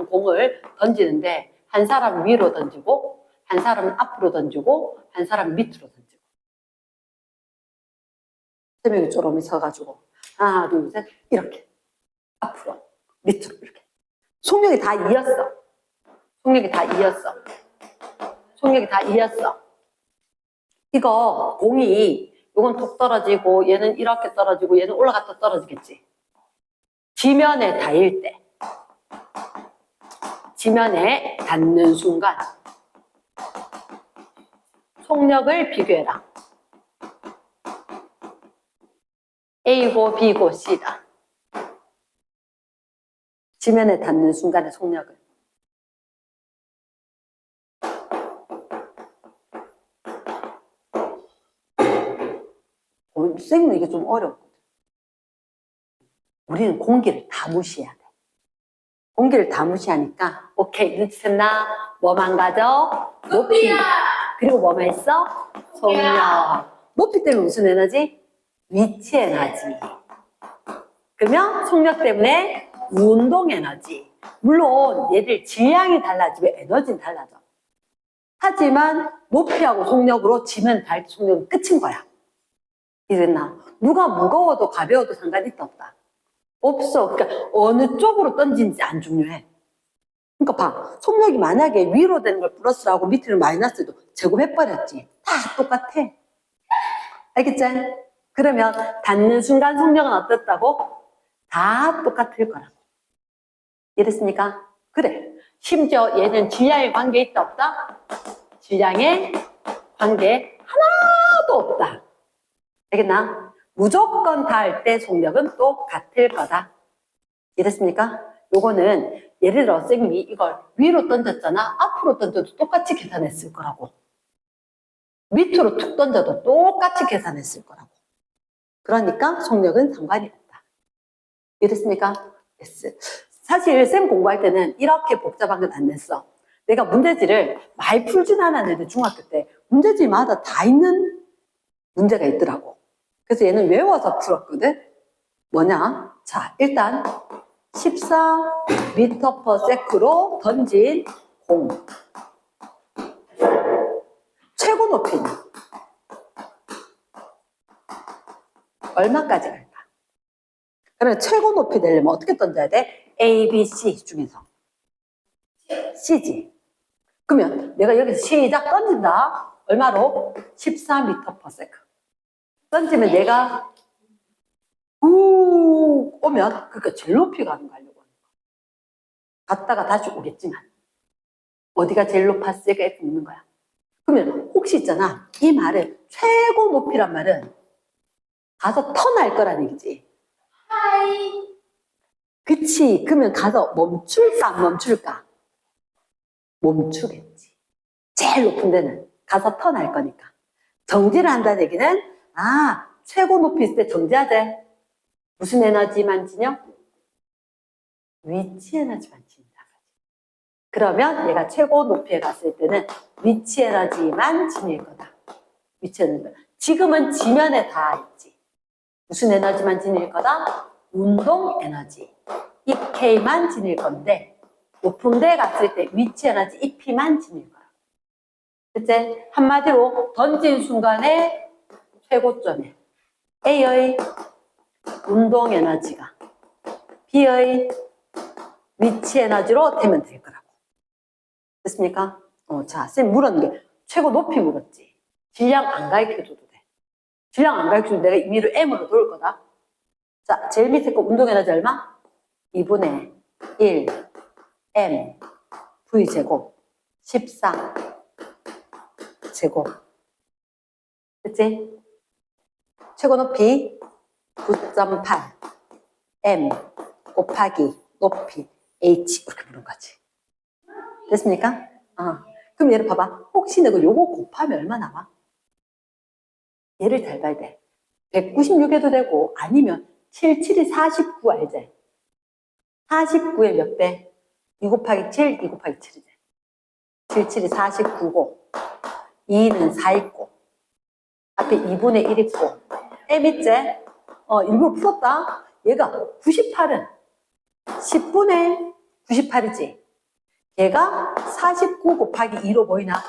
공을 던지는데 한 사람은 위로 던지고 한 사람은 앞으로 던지고 한 사람은 밑으로 던지고 세 명이 쪼로미 서가지고 하나 둘 셋 이렇게 앞으로 밑으로 이렇게 속력이 다 이었어 이거 공이 요건 톡 떨어지고 얘는 이렇게 떨어지고 얘는 올라갔다 떨어지겠지 지면에 닿을 때 지면에 닿는 순간 속력을 비교해라 A고 B고 C다 지면에 닿는 순간의 속력을 선생님은 이게 좀 어렵거든 우리는 공기를 다 무시해야 돼 공기를 다 무시하니까 오케이 눈치챘나? 뭐만 가져? 높이 그리고 뭐만 있어? 속력 높이 때문에 무슨 에너지? 위치 에너지 그러면 속력 때문에 운동 에너지 물론 얘들 질량이 달라지면 에너지는 달라져 하지만 높이하고 속력으로 지면 달 속력은 끝인 거야 이랬나? 누가 무거워도 가벼워도 상관이 있다 없다? 없어. 그러니까 어느 쪽으로 던지는지 안 중요해. 그러니까 봐. 속력이 만약에 위로 되는 걸 플러스라고 밑으로 마이너스도 제곱해버렸지. 다 똑같아. 알겠지? 그러면 닿는 순간 속력은 어떻다고? 다 똑같을 거라고. 이랬습니까? 그래. 심지어 얘는 질량에 관계 있다 없다? 질량에 관계 하나도 없다. 알겠나? 무조건 닿을 때 속력은 똑같을 거다. 이랬습니까? 요거는 예를 들어 선생님이 이걸 위로 던졌잖아. 앞으로 던져도 똑같이 계산했을 거라고. 밑으로 툭 던져도 똑같이 계산했을 거라고. 그러니까 속력은 상관이 없다. 이랬습니까? yes. 사실 쌤 공부할 때는 이렇게 복잡한 건 안 냈어. 내가 문제지를 많이 풀진 않았는데 중학교 때 문제지마다 다 있는 문제가 있더라고. 그래서 얘는 외워서 풀었거든. 뭐냐? 자, 일단 14m/s로 던진 공. 최고 높이는 얼마까지 갈까? 그러면 최고 높이 되려면 어떻게 던져야 돼? A, B, C 중에서 C지. 그러면 내가 여기서 시작 던진다. 얼마로? 14m/s. 던지면 얘가 우 오면 그러니까 제일 높이 가는 거 하려고 하는 거야. 갔다가 다시 오겠지만 어디가 제일 높았을까 이렇게 묻는 거야. 그러면 혹시 있잖아. 이 말은 최고 높이란 말은 가서 턴할 거란 얘기지. 하이. 그치. 그러면 가서 멈출까 안 멈출까? 멈추겠지. 제일 높은 데는 가서 턴할 거니까. 정지를 한다는 얘기는 최고 높이 있을 때 정지하재. 무슨 에너지만 지녀? 위치 에너지만 지닌다. 그러면 얘가 최고 높이에 갔을 때는 위치 에너지만 지닐 거다. 위치 에너지. 지금은 지면에 다 있지. 무슨 에너지만 지닐 거다? 운동 에너지. EK만 지닐 건데 높은 데 갔을 때 위치 에너지 EP만 지닐 거야. 그치? 한마디로 던진 순간에 최고점에 A의 운동 에너지가 B의 위치 에너지로 되면 될 거라고. 됐습니까? 자, 쌤 물었는 게 최고 높이 물었지. 질량 안 가르쳐줘도 돼. 질량 안 가르쳐줘도 내가 위로 M으로 돌 거다. 자, 제일 밑에 거 운동 에너지 얼마? 2분의 1 M V 제곱 14 제곱. 그치? 최고 높이 9.8 m 곱하기 높이 h 이렇게 부른 거지. 됐습니까? 그럼 얘를 봐봐. 혹시 내가 요거 곱하면 얼마 나와? 얘를 잘 봐야 돼. 196에도 되고 아니면 77이 49 알지? 49의 몇 배? 2 곱하기 7, 2 곱하기 7이지. 77이 49고 2는 4 있고 앞에 2분의 1 있고 m 있지? 일부러 풀었다. 얘가 98은 10분의 98이지. 얘가 49 곱하기 2로 보이나?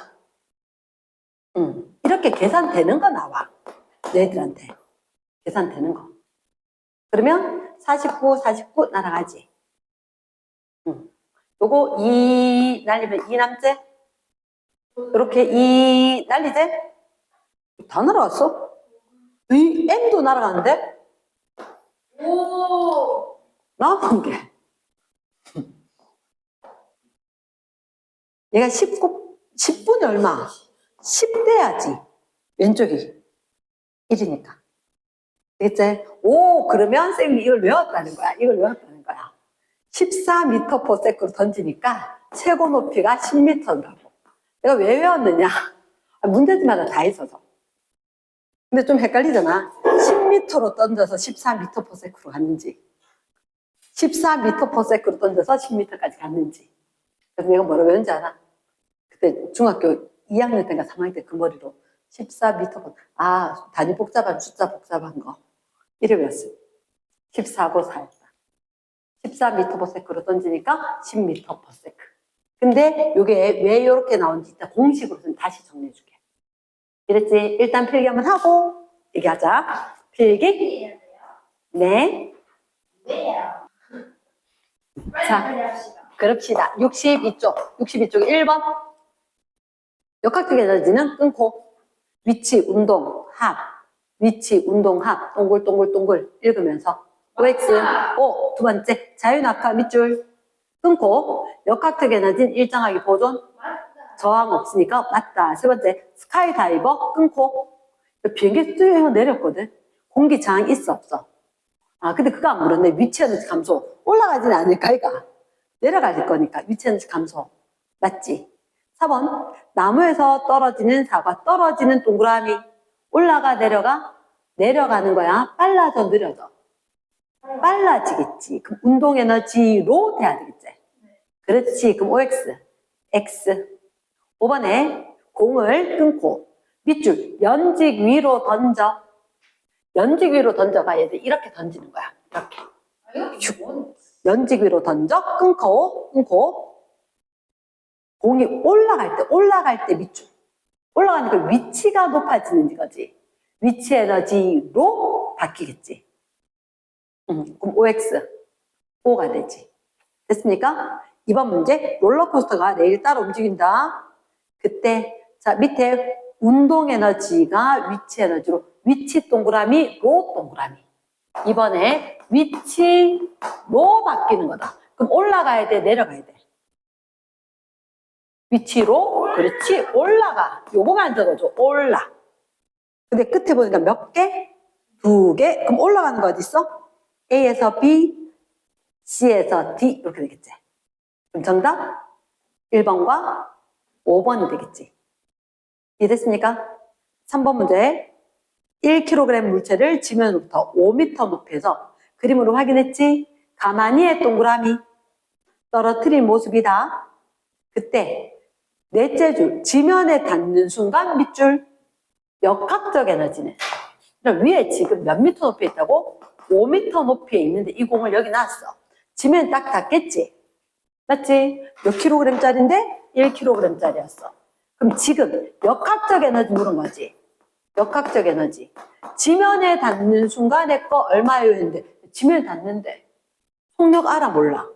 이렇게 계산되는 거 나와. 너희들한테. 계산되는 거. 그러면 49, 49 날아가지. 요거 2 날리면 2 남지? 이렇게 2 날리지? 다 날아갔어? 이 M도 날아가는데? 오. 나온 게. 얘가 10분의 얼마? 10대야지. 왼쪽이 1이니까. 되겠지? 오, 그러면 쌤이 이걸 외웠다는 거야. 이걸 외웠다는 거야. 14m/s로 던지니까 최고 높이가 10m라고. 내가 왜 외웠느냐? 문제집마다 다 있어서. 근데 좀 헷갈리잖아. 10m로 던져서 14m/s로 갔는지 14m/s로 던져서 10m까지 갔는지. 그래서 내가 뭐라고 외운지 알아? 그때 중학교 2학년 때인가 3학년 때 그 머리로 14m, 단위 복잡한 숫자 복잡한 거 이래 외웠어. 14고 4였다. 14m/s로 던지니까 10m/s. 근데 이게 왜 이렇게 나온지 이따 공식으로 다시 정리해줄게. 이랬지? 일단 필기 한번 하고 얘기하자. 필기. 네. 왜요? 자, 그럽시다. 62쪽 1번. 역학적 에너지는 끊고 위치, 운동, 합. 위치, 운동, 합. 동글동글동글 읽으면서 OX. 오, 두 번째. 자유낙하 밑줄 끊고 역학적 에너지는 일정하게 보존. 저항 없으니까 맞다. 세 번째. 스카이 다이버 끊고 비행기 쭉 내렸거든. 공기 저항 있어 없어? 근데 그거 안 물었네. 위치 에너지 감소. 올라가지는 않을까 이가. 내려갈 거니까 위치 에너지 감소. 맞지? 4번. 나무에서 떨어지는 사과. 떨어지는 동그라미. 올라가 내려가? 내려가는 거야. 빨라져 느려져? 빨라지겠지. 그럼 운동 에너지로 돼야 되겠지. 그렇지. 그럼 OX. X. 5번에 공을 끊고 밑줄 연직 위로 던져. 연직 위로 던져가 얘들 이렇게 던지는 거야. 이렇게. 연직 위로 던져. 끊고 공이 올라갈 때 밑줄. 올라가니까 위치가 높아지는 거지. 위치 에너지로 바뀌겠지. 그럼 OX. O가 되지. 됐습니까? 2번 문제. 롤러코스터가 레일 따라 움직인다. 그때 자 밑에 운동 에너지가 위치 에너지로 위치 동그라미 로 동그라미. 이번에 위치로 바뀌는 거다. 그럼 올라가야 돼, 내려가야 돼? 위치로. 그렇지. 올라가. 요거만 적어줘. 올라. 근데 끝에 보니까 몇 개? 2개. 그럼 올라가는 거 어디 있어? A에서 B, C에서 D 이렇게 되겠지. 그럼 정답 1번과 5번이 되겠지. 이해됐습니까? 3번 문제. 1kg 물체를 지면으로부터 5m 높이에서 그림으로 확인했지? 가만히의 동그라미 떨어뜨린 모습이다. 그때 넷째 줄 지면에 닿는 순간 밑줄 역학적 에너지는 위에 지금 몇 미터 높이에 있다고? 5m 높이에 있는데 이 공을 여기 놨어. 지면에 딱 닿겠지? 맞지? 몇 킬로그램짜리인데? 1kg짜리였어. 그럼 지금 역학적 에너지 물은 거지. 역학적 에너지. 지면에 닿는 순간에 거 얼마예요 했는데 지면에 닿는데 속력 알아 몰라?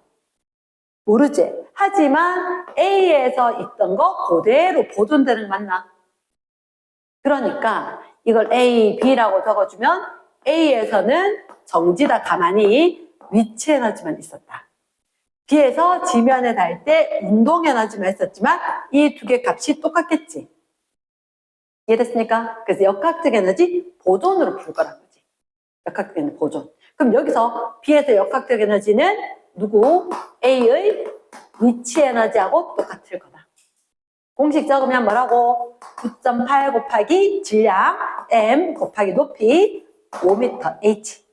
모르지? 하지만 A에서 있던 거 그대로 보존되는 거 맞나? 그러니까 이걸 A, B라고 적어주면 A에서는 정지다 가만히 위치 에너지만 있었다. B에서 지면에 닿을 때 운동 에너지만 있었지만 이 두 개 값이 똑같겠지. 이해됐습니까? 그래서 역학적 에너지 보존으로 풀 거란 거지. 역학적 에너지 보존. 그럼 여기서 B에서 역학적 에너지는 누구? A의 위치 에너지하고 똑같을 거다. 공식 적으면 뭐라고? 9.8 곱하기 질량 M 곱하기 높이 5m H.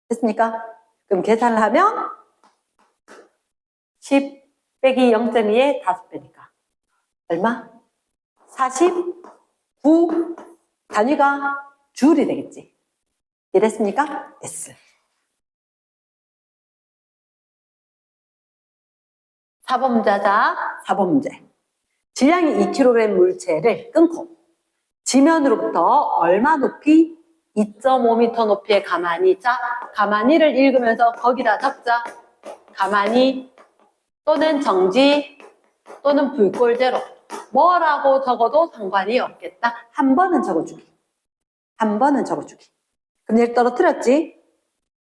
됐습니까? 그럼 계산을 하면 10 빼기 0.2의 5배니까 얼마? 49 단위가 줄이 되겠지. 이랬습니까? S. 4번 문제 하자. 4번 문제. 질량이 2kg 물체를 끊고 지면으로부터 얼마 높이? 2.5m 높이에 가만히. 자, 가만히를 읽으면서 거기다 적자. 가만히 또는 정지 또는 불꼴제로 뭐라고 적어도 상관이 없겠다. 한 번은 적어주기. 한 번은 적어주기. 그럼 얘를 떨어뜨렸지?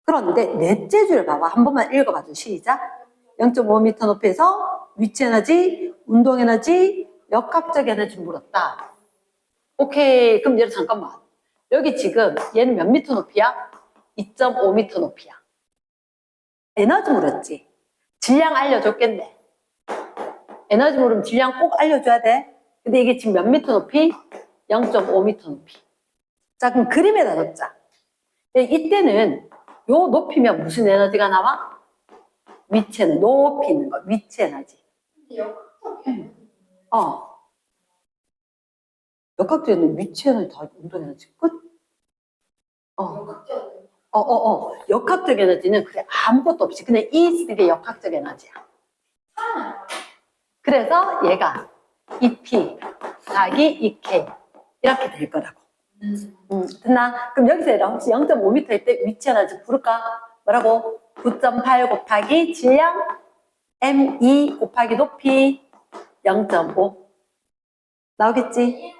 그런데 넷째 줄 봐봐. 한 번만 읽어봐줘. 시작. 0.5m 높이에서 위치 에너지, 운동 에너지, 역학적 에너지 물었다. 오케이. 그럼 얘를 잠깐만. 여기 지금 얘는 몇 미터 높이야? 2.5m 높이야. 에너지 물었지? 질량 알려줬겠네. 에너지 물으면 질량 꼭 알려줘야 돼. 근데 이게 지금 몇 미터 높이? 0.5m 높이. 자, 그럼 그림에다 넣자. 이때는 요 높이면 무슨 에너지가 나와? 위치 에너지. 높이 있는 거. 위치 에너지. 역학적 에너지, 위치 에너지 다 운동 에너지 끝? 역학적 에너지는 그래 아무것도 없이 그냥 이 쓰는 게 역학적 에너지야. 그래서 얘가 EP 곱하기 2K 이렇게 될 거라고. 됐나? 그럼 여기서 얘랑 혹시 0.5m일 때 위치 에너지 부를까? 뭐라고? 9.8 곱하기 질량 M2 곱하기 높이 0.5 나오겠지?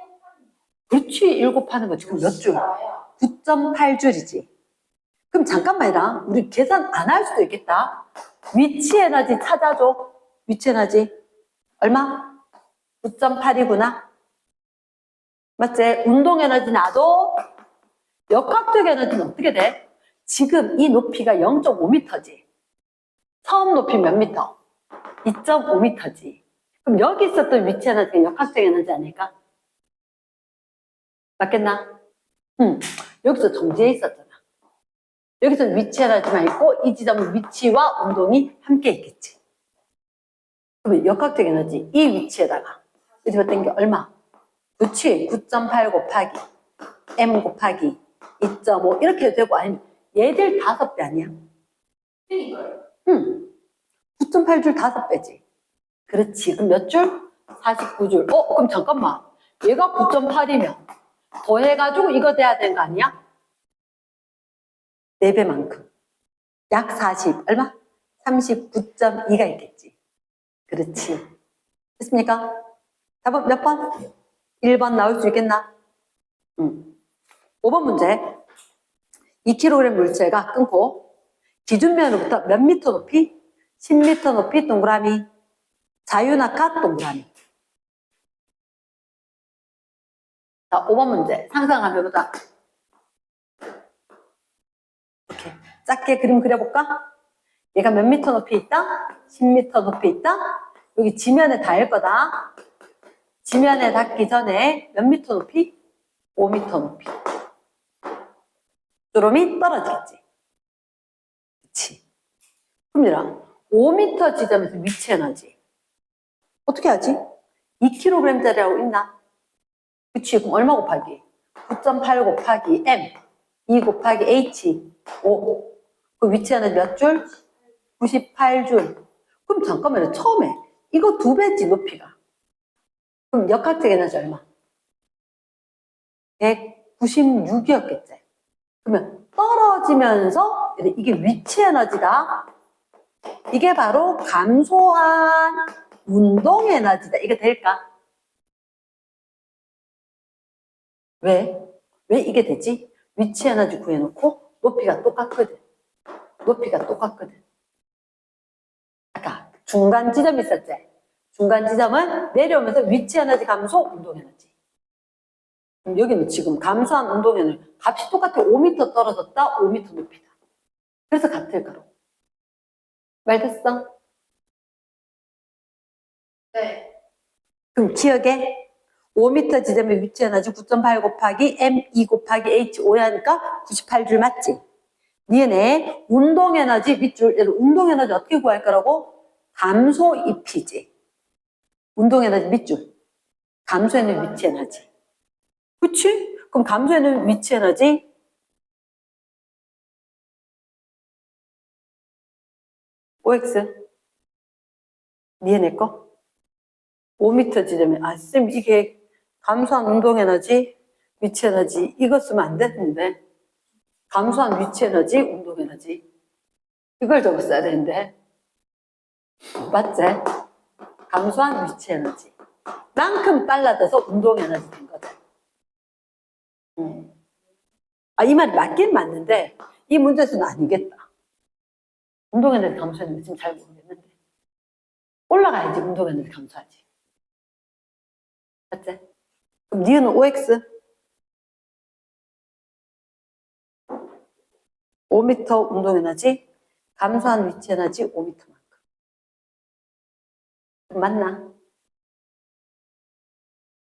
그렇지. 1 곱하는 거 지금 몇 줄? 9.8줄이지. 그럼 잠깐만이라. 우리 계산 안 할 수도 있겠다. 위치 에너지 찾아줘. 위치 에너지. 얼마? 9.8이구나. 맞지? 운동 에너지 나도 역학적 에너지는 어떻게 돼? 지금 이 높이가 0.5m지. 처음 높이 몇 미터? 2.5m지. 그럼 여기 있었던 위치 에너지가 역학적 에너지 아닐까? 맞겠나? 여기서 정지해 있었잖아. 여기서 위치 에너지만 있고 이 지점은 위치와 운동이 함께 있겠지. 그러면 역학적 에너지 이 위치에다가 여기서 땡겨 얼마? 그치? 9.8 곱하기 M 곱하기 2.5 이렇게 해도 되고 아니면 얘들 5배 아니야? 응. 9.8줄 5배지. 그렇지. 그럼 몇 줄? 49줄. 그럼 잠깐만. 얘가 9.8이면 더해가지고 이거 돼야 되는 거 아니야? 4배만큼. 약 40. 얼마? 39.2가 있겠지. 그렇지. 됐습니까? 답은 몇 번? 1번 나올 수 있겠나? 5번 문제. 2kg 물체가 끊고 기준면으로부터 몇 미터 높이? 10m 높이 동그라미. 자유낙하 동그라미. 자, 5번 문제. 상상을 해보자. 이렇게 작게 그림 그려볼까? 얘가 몇 미터 높이 있다? 10m 높이 있다? 여기 지면에 닿을 거다. 지면에 닿기 전에 몇 미터 높이? 5m 높이. 주름이 떨어지겠지. 그치. 그럼 얘랑 5m 지점에서 위치 에너지. 어떻게 하지? 2kg짜리라고 있나? 그치. 그럼 얼마 곱하기? 9.8 곱하기 M. 2 곱하기 H. 5. 그 위치 에너지 몇 줄? 98줄. 그럼 잠깐만요. 처음에 이거 2배지 높이가. 그럼 역학적 에너지 얼마? 196이었겠지. 그러면 떨어지면서 이게 위치 에너지다. 이게 바로 감소한 운동 에너지다. 이게 될까? 왜? 왜 이게 되지? 위치 에너지 구해놓고 높이가 똑같거든. 높이가 똑같거든. 아까 중간 지점 있었지? 중간 지점은 내려오면서 위치 에너지 감소, 운동 에너지. 그럼 여기는 지금 감소한 운동에는 값이 똑같아. 5m 떨어졌다, 5m 높이다. 그래서 같을 거로. 말 됐어? 네. 그럼 기억에 5m 지점에 위치한 에너지 9.8 곱하기 m2 곱하기 h5 하니까 98줄 맞지? 니네 운동 에너지 밑줄, 운동 에너지 어떻게 구할 거라고? 감소 입히지. 운동 에너지 밑줄. 감소에는 위치 에너지. 그치? 그럼 감소에는 위치 에너지 OX. 니네 거? 5m 지점에, 아, 쌤, 이게 감소한 운동 에너지, 위치 에너지, 이거 쓰면 안 되는데. 감소한 위치 에너지, 운동 에너지. 이걸 적었어야 되는데. 맞지? 감소한 위치 에너지. 만큼 빨라져서 운동 에너지 된 거다. 아, 이 말이 맞긴 맞는데, 이 문제에서는 아니겠다. 운동 에너지 감소했는데 지금 잘 모르겠는데. 올라가야지 운동 에너지 감소하지. 맞지? 그럼 니은 OX? 5m 운동 에너지, 감소한 위치 에너지 5m만큼. 맞나?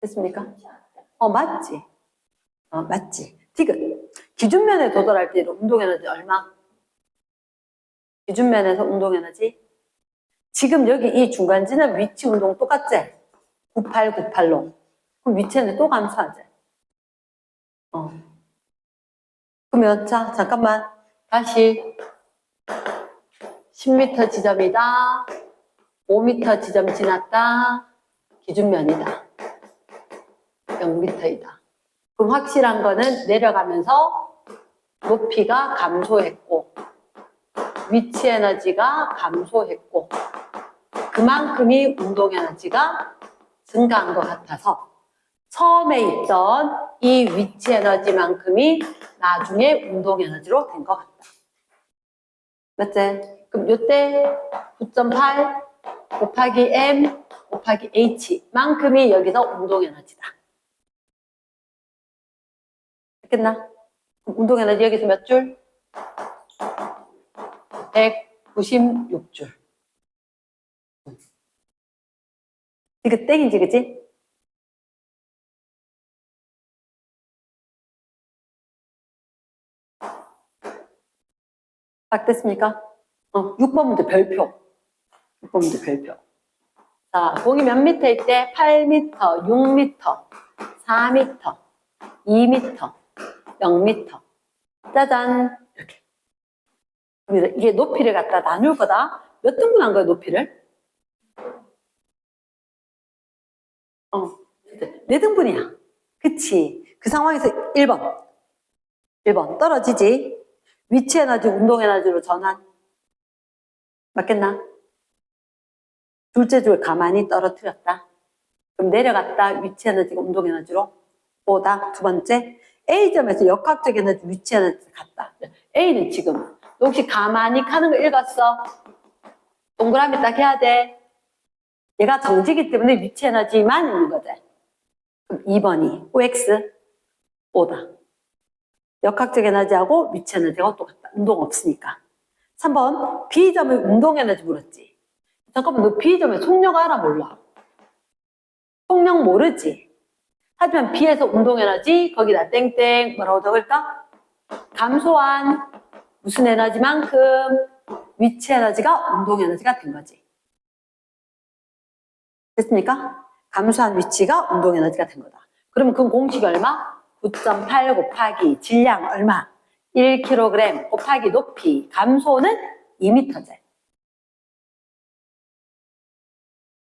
됐습니까? 맞지? 맞지? 디귿. 기준면에 도달할 때 운동 에너지 얼마? 기준면에서 운동 에너지? 지금 여기 이 중간지는 위치 운동 똑같지? 98, 98로. 그럼 위치 에너지 또 감소하지? 그러면, 자, 잠깐만. 다시. 10m 지점이다. 5m 지점 지났다. 기준면이다. 0m이다. 그럼 확실한 거는 내려가면서 높이가 감소했고 위치 에너지가 감소했고 그만큼이 운동 에너지가 증가한 것 같아서 처음에 있던 이 위치 에너지만큼이 나중에 운동 에너지로 된 것 같다. 맞지? 그럼 이때 9.8 곱하기 m 곱하기 h만큼이 여기서 운동 에너지다. 됐나? 운동 에너지 여기서 몇 줄? 196줄. 이거 땡이지, 그치? 딱 됐습니까? 6번 문제 별표. 6번 문제 별표. 자, 공이 몇 미터 있대? 8m, 6m, 4m, 2m, 0m. 짜잔. 이렇게. 이게 높이를 갖다 나눌 거다. 몇 등분 한 거야, 높이를? 4등분이야. 그치. 그 상황에서 1번. 1번. 떨어지지. 위치 에너지, 운동 에너지로 전환. 맞겠나? 둘째 줄 가만히 떨어뜨렸다. 그럼 내려갔다. 위치 에너지가 운동 에너지로 오다. 두 번째. A점에서 역학적 에너지, 위치 에너지 같다. A는 지금 너 혹시 가만히 가는 거 읽었어? 동그라미 딱 해야 돼. 얘가 정지기 때문에 위치 에너지만 있는 거지. 그럼 2번이 OX 오다. 역학적 에너지하고 위치 에너지가 똑같다. 운동 없으니까. 3번 B점의 운동 에너지 물었지. 잠깐만, 너 B점의 속력 알아 몰라? 속력 모르지? 하지만 B에서 운동 에너지 거기다 땡땡 뭐라고 적을까? 감소한 무슨 에너지만큼 위치 에너지가 운동 에너지가 된 거지. 됐습니까? 감소한 위치가 운동 에너지가 된 거다. 그러면 그 공식이 얼마? 9.8 곱하기 질량 얼마? 1kg 곱하기 높이 감소는 2m제.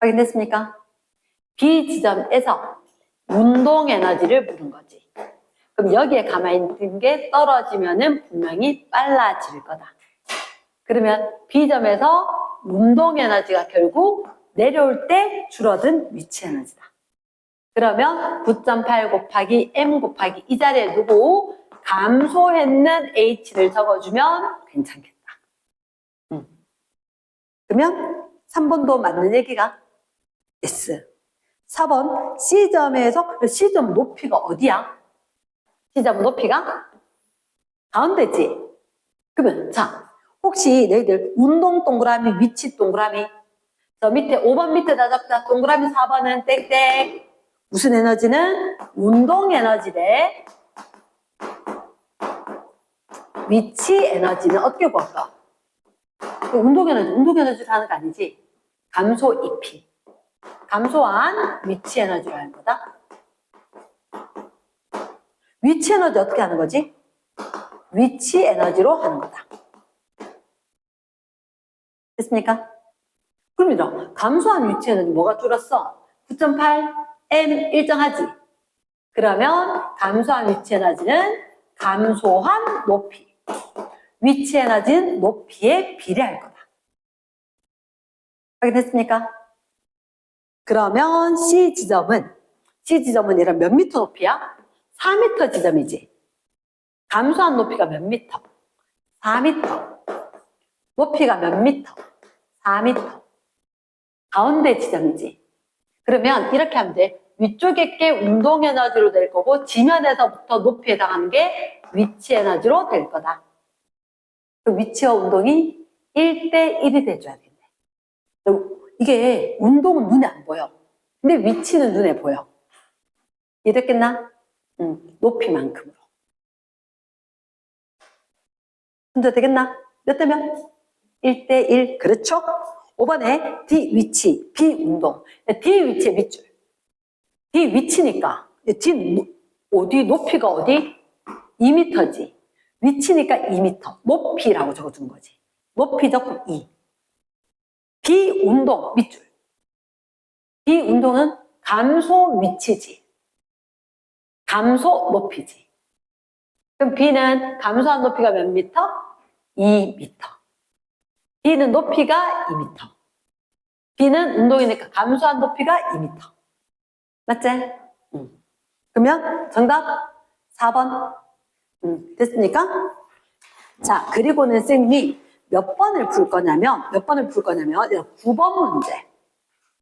확인됐습니까? B 지점에서 운동 에너지를 물은 거지. 그럼 여기에 가만히 있는 게 떨어지면은 분명히 빨라질 거다. 그러면 B점에서 운동 에너지가 결국 내려올 때 줄어든 위치 에너지다. 그러면 9.8 곱하기 m 곱하기 이 자리에 두고 감소했는 h를 적어주면 괜찮겠다. 그러면 3번도 맞는 얘기가 S. 4번 C점에서 C점 높이가 어디야? C점은 높이가 가운데지. 그러면 자, 혹시 너희들 운동 동그라미, 위치 동그라미, 저 밑에 5번 밑에다 적자. 동그라미 4번은 땡땡. 무슨 에너지는? 운동 에너지래. 위치 에너지는 어떻게 구할까? 운동 에너지를 하는 거 아니지? 감소 EP. 감소한 위치 에너지로 하는 거다. 위치 에너지 어떻게 하는 거지? 위치 에너지로 하는 거다. 됐습니까? 그럼요. 감소한 위치 에너지 뭐가 줄었어? 9.8 M 일정하지? 그러면 감소한 위치 에너지는 감소한 높이. 위치 에너지는 높이에 비례할 거다. 확인됐습니까? 그러면 C 지점은 이런 몇 미터 높이야? 4미터 지점이지. 감소한 높이가 몇 미터? 4미터. 높이가 몇 미터? 4미터. 가운데 지점이지. 그러면 이렇게 하면 돼. 위쪽에 게 운동 에너지로 될 거고 지면에서부터 높이에 해당하는 게 위치 에너지로 될 거다. 그 위치와 운동이 1대1이 돼줘야 되겠네. 이게 운동은 눈에 안 보여. 근데 위치는 눈에 보여. 이해됐겠나? 높이만큼으로. 혼자 되겠나? 몇 대 몇? 1대1. 그렇죠? 5번에 D 위치, B 운동. D 위치의 밑줄. D 위치니까. D 어디 높이가 어디? 2m지. 위치니까 2m. 높이라고 적어준 거지. 높이 적고 2. B 운동 밑줄. B 운동은 감소 위치지. 감소 높이지. 그럼 B는 감소한 높이가 몇 미터? 2m. B는 높이가 2m. B는 운동이니까 감소한 높이가 2m. 맞지? 그러면 정답 4번. 됐습니까? 자, 그리고는 쌤이 몇 번을 풀 거냐면 9번 문제.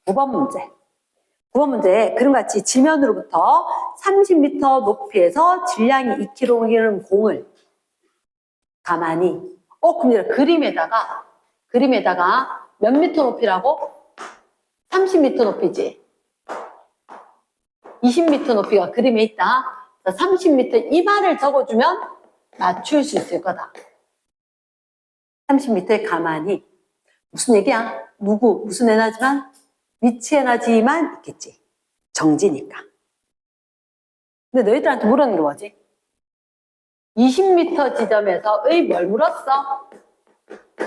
9번 문제에 그런 같이 지면으로부터 30m 높이에서 질량이 2kg인 공을 가만히 그럼 그림에다가 몇 미터 높이라고? 30m 높이지. 20m 높이가 그림에 있다. 30m 이 말을 적어주면 맞출 수 있을 거다. 30m에 가만히 무슨 얘기야? 무슨 에너지만? 위치 에너지만 있겠지. 정지니까. 근데 너희들한테 물었는 게 뭐지? 20m 지점에서의 뭘 물었어?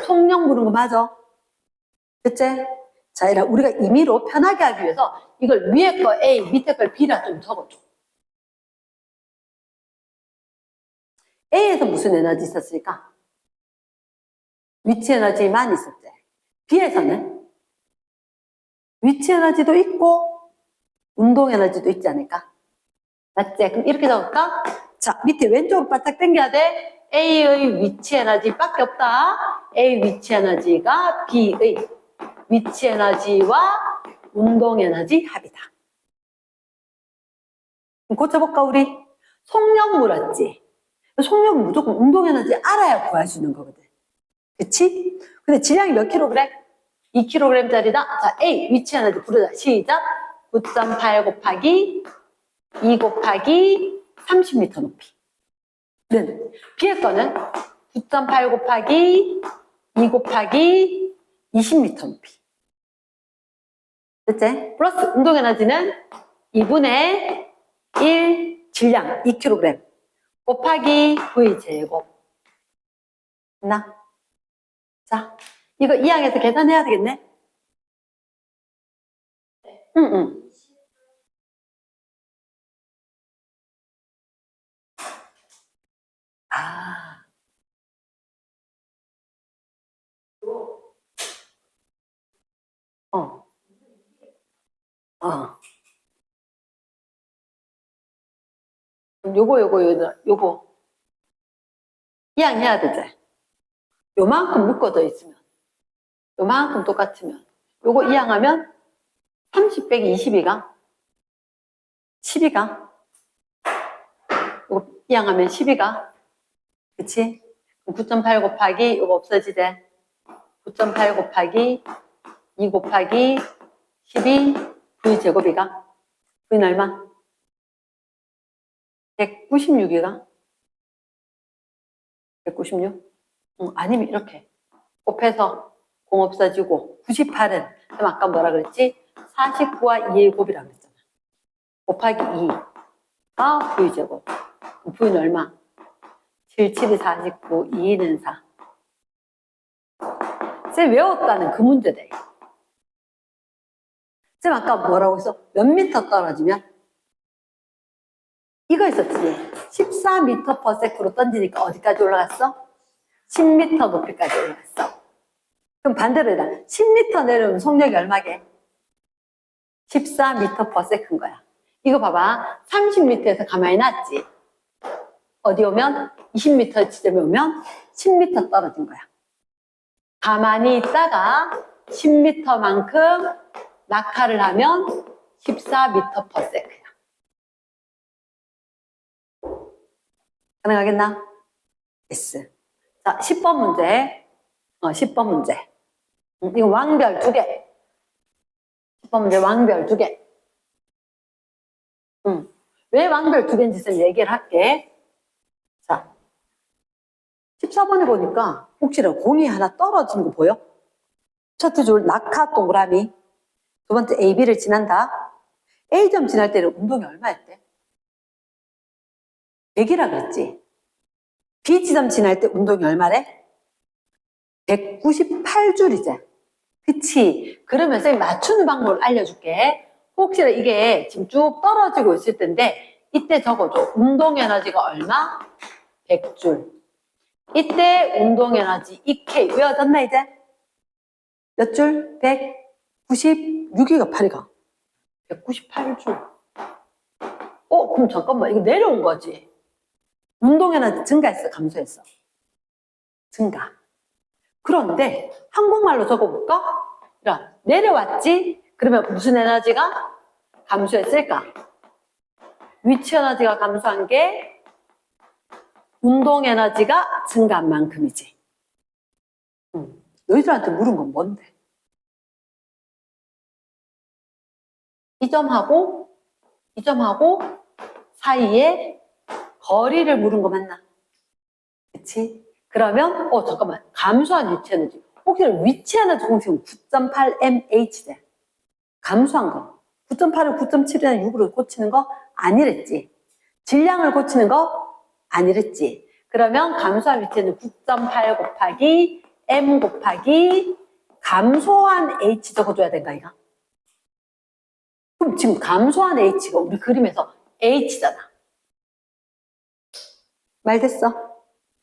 속력 물은 거 맞아? 그치? 자, 우리가 임의로 편하게 하기 위해서 이걸 위에 거 A, 밑에 거 B라 좀 적어줘. A에서 무슨 에너지 있었을까? 위치 에너지만 있었지. B에서는 위치 에너지도 있고 운동 에너지도 있지 않을까? 맞지? 그럼 이렇게 적을까? 자, 밑에 왼쪽으로 바짝 당겨야 돼. A의 위치 에너지밖에 없다. A 위치 에너지가 B의 위치 에너지와 운동 에너지 합이다. 그럼 고쳐볼까 우리? 속력 물었지? 속력은 무조건 운동 에너지 알아야 구할 수 있는 거거든. 그치? 근데 질량이 몇 킬로그램? 2kg짜리다. 자, A 위치 에너지 부르자. 시작. 9.8 곱하기 2 곱하기 30m 높이는 B의 거는 9.8 곱하기 2 곱하기 20m 높이. 됐지? 플러스 운동 에너지는 2분의 1 질량 2kg 곱하기 V 제곱. 됐나? 자, 이거 2항에서 계산해야 되겠네? 응. 아. 요거. 2항 해야 되지? 요만큼 묶어져 있으면. 요만큼 똑같으면. 요거 2항 하면 30 빼기 22가? 12가? 이거 이항하면 12가. 그치? 9.8 곱하기 이거 없어지대. 9.8 곱하기 2 곱하기 12 V제곱이가. V는 얼마? 196이가? 196? 아니면 이렇게 곱해서 공 없어지고 98은 그럼 아까 뭐라 그랬지? 49와 2의 곱이라고 그랬잖아. 곱하기 2가 V제곱. 그럼 V는 얼마? 7, 7이 49, 2는 4. 쌤 외웠다는 그 문제다. 쌤 아까 뭐라고 했어? 몇 미터 떨어지면? 이거 있었지. 14m/s로 던지니까 어디까지 올라갔어? 10m 높이까지 올라갔어. 그럼 반대로 해라. 10m 내려오면 속력이 얼마게? 14m/s인 거야. 이거 봐봐. 30m에서 가만히 놨지. 어디 오면? 20m 지점에 오면 10m 떨어진 거야. 가만히 있다가 10m만큼 낙하를 하면 14m/s야. 가능하겠나? S. 자, 10번 문제. 10번 문제. 이거 왕별 2개. 10번 문제 왕별 2개. 왜 왕별 2개인지 쌤 얘기를 할게. 자, 14번에 보니까 혹시나 공이 하나 떨어진 거 보여? 첫째 줄 낙하 동그라미. 두 번째 A, B를 지난다. A점 지날 때는 운동이 얼마였대? 100이라 그랬지. B지점 지날 때 운동이 얼마래? 198줄이지. 그치? 그러면 쌤이 맞추는 방법을 알려줄게. 혹시나 이게 지금 쭉 떨어지고 있을 텐데 이때 적어줘. 운동 에너지가 얼마? 100줄. 이때 운동 에너지 2K. 외워졌나 이제? 몇 줄? 196이가 8이가. 198줄. 그럼 잠깐만. 이거 내려온 거지. 운동 에너지 증가했어? 감소했어? 증가. 그런데 한국말로 적어볼까? 야, 내려왔지? 그러면 무슨 에너지가 감소했을까? 위치 에너지가 감소한 게 운동 에너지가 증가한 만큼이지. 너희들한테 물은 건 뭔데? 이 점하고 사이에 거리를 물은 거 맞나? 그치? 그러면 잠깐만. 감소한 위치 에너지. 혹시 위치 에너지 공식은 9.8mh래. 감소한 거. 9.8을 9.7이나 6으로 고치는 거 아니랬지. 질량을 고치는 거 아니랬지. 그러면 감소한 위치는 9.8 곱하기 m 곱하기 감소한 h 적어줘야 된가 이거? 그럼 지금 감소한 h가 우리 그림에서 h잖아. 말 됐어?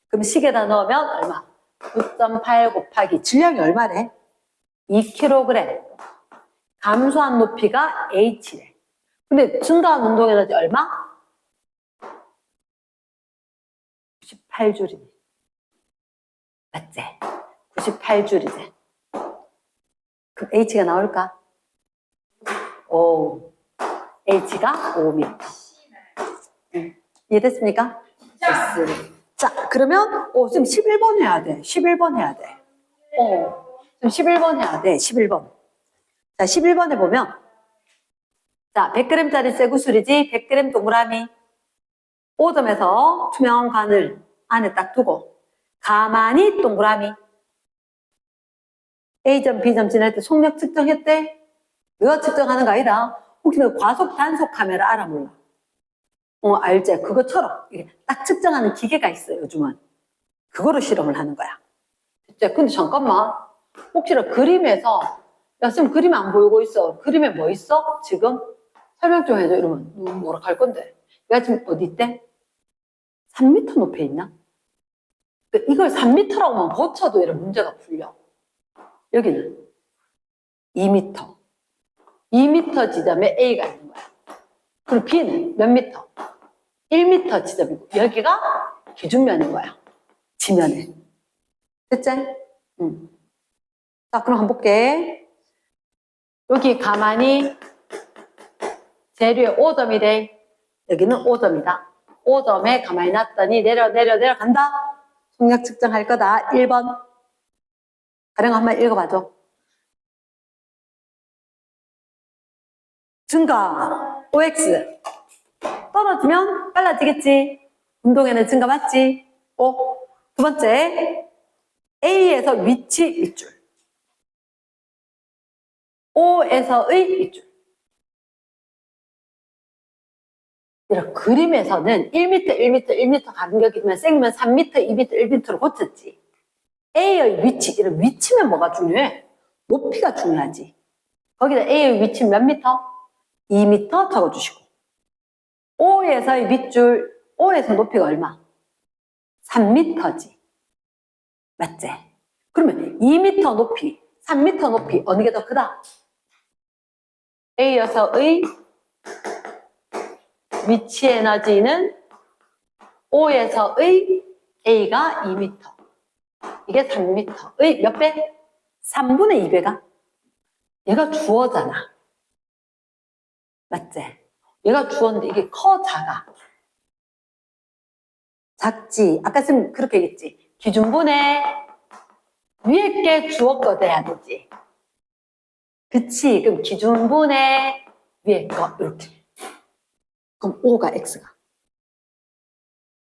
그럼 식에다 넣으면 얼마? 9.8 곱하기 질량이 얼마래? 2kg. 감소한 높이가 h래. 근데 증가한 운동 에너지 얼마? 98줄이네. 맞지? 98줄이지. 그럼 h가 나올까? h가 5m. 이해됐습니까? S. 자, 그러면 지금 11번 해야 돼. 11번 해야 돼. 지금 11번 해야 돼. 11번. 자, 11번에 보면 자, 100g짜리 쇠구슬이지. 100g 동그라미. 5점에서 투명한 관을 안에 딱 두고 가만히 동그라미. A점, B점 지날 때 속력 측정했대? 너가 측정하는 거 아니다. 혹시 너 과속 단속 카메라 알아 몰라? 알지? 그것처럼 이게 딱 측정하는 기계가 있어요, 요즘은. 그거로 실험을 하는 거야. 근데 잠깐만. 혹시나 그림에서 야, 쌤 그림 안 보이고 있어. 그림에 뭐 있어? 지금? 설명 좀 해줘. 이러면 뭐라 할 건데. 얘가 지금 어디 있대? 3m 높이에 있나? 이걸 3m라고만 고쳐도 이런 문제가 풀려. 여기는 2m. 2m 지점에 A가 있는 거야. 그리고 B는 몇 미터? 1m 지점이고 여기가 기준면인 거야. 지면에. 됐지? 자, 그럼 한번 볼게. 여기 가만히 재료에 5점이래. 여기는 5점이다. 5점에 가만히 놨더니 내려간다. 속력 측정할 거다. 1번. 가령 한번 읽어봐줘. 증가 OX 떨어지면 빨라지겠지. 운동에는 증가 맞지? 두 번째 A에서 위치 밑줄, O에서의 밑줄. 이런 그림에서는 1m 간격이면 생기면 3m, 2m, 1m로 고쳤지. A의 위치, 이런 위치면 뭐가 중요해? 높이가 중요하지. 거기다 A의 위치 몇 미터? 2m 적어주시고, O에서의 밑줄, O에서 높이가 얼마? 3m지. 맞지? 그러면 2m 높이, 3m 높이 어느 게 더 크다? A에서의 위치 에너지는 O에서의 A가 2m, 이게 3m의 몇 배? 3분의 2배가? 얘가 주어잖아. 맞지? 얘가 주어인데 이게 커, 작아? 작지. 아까 쌤 그렇게 얘기했지. 기준분해 위에 게 주어 거 돼야 되지. 그치? 그럼 기준분해 위에 거 이렇게. 그럼 O가 X가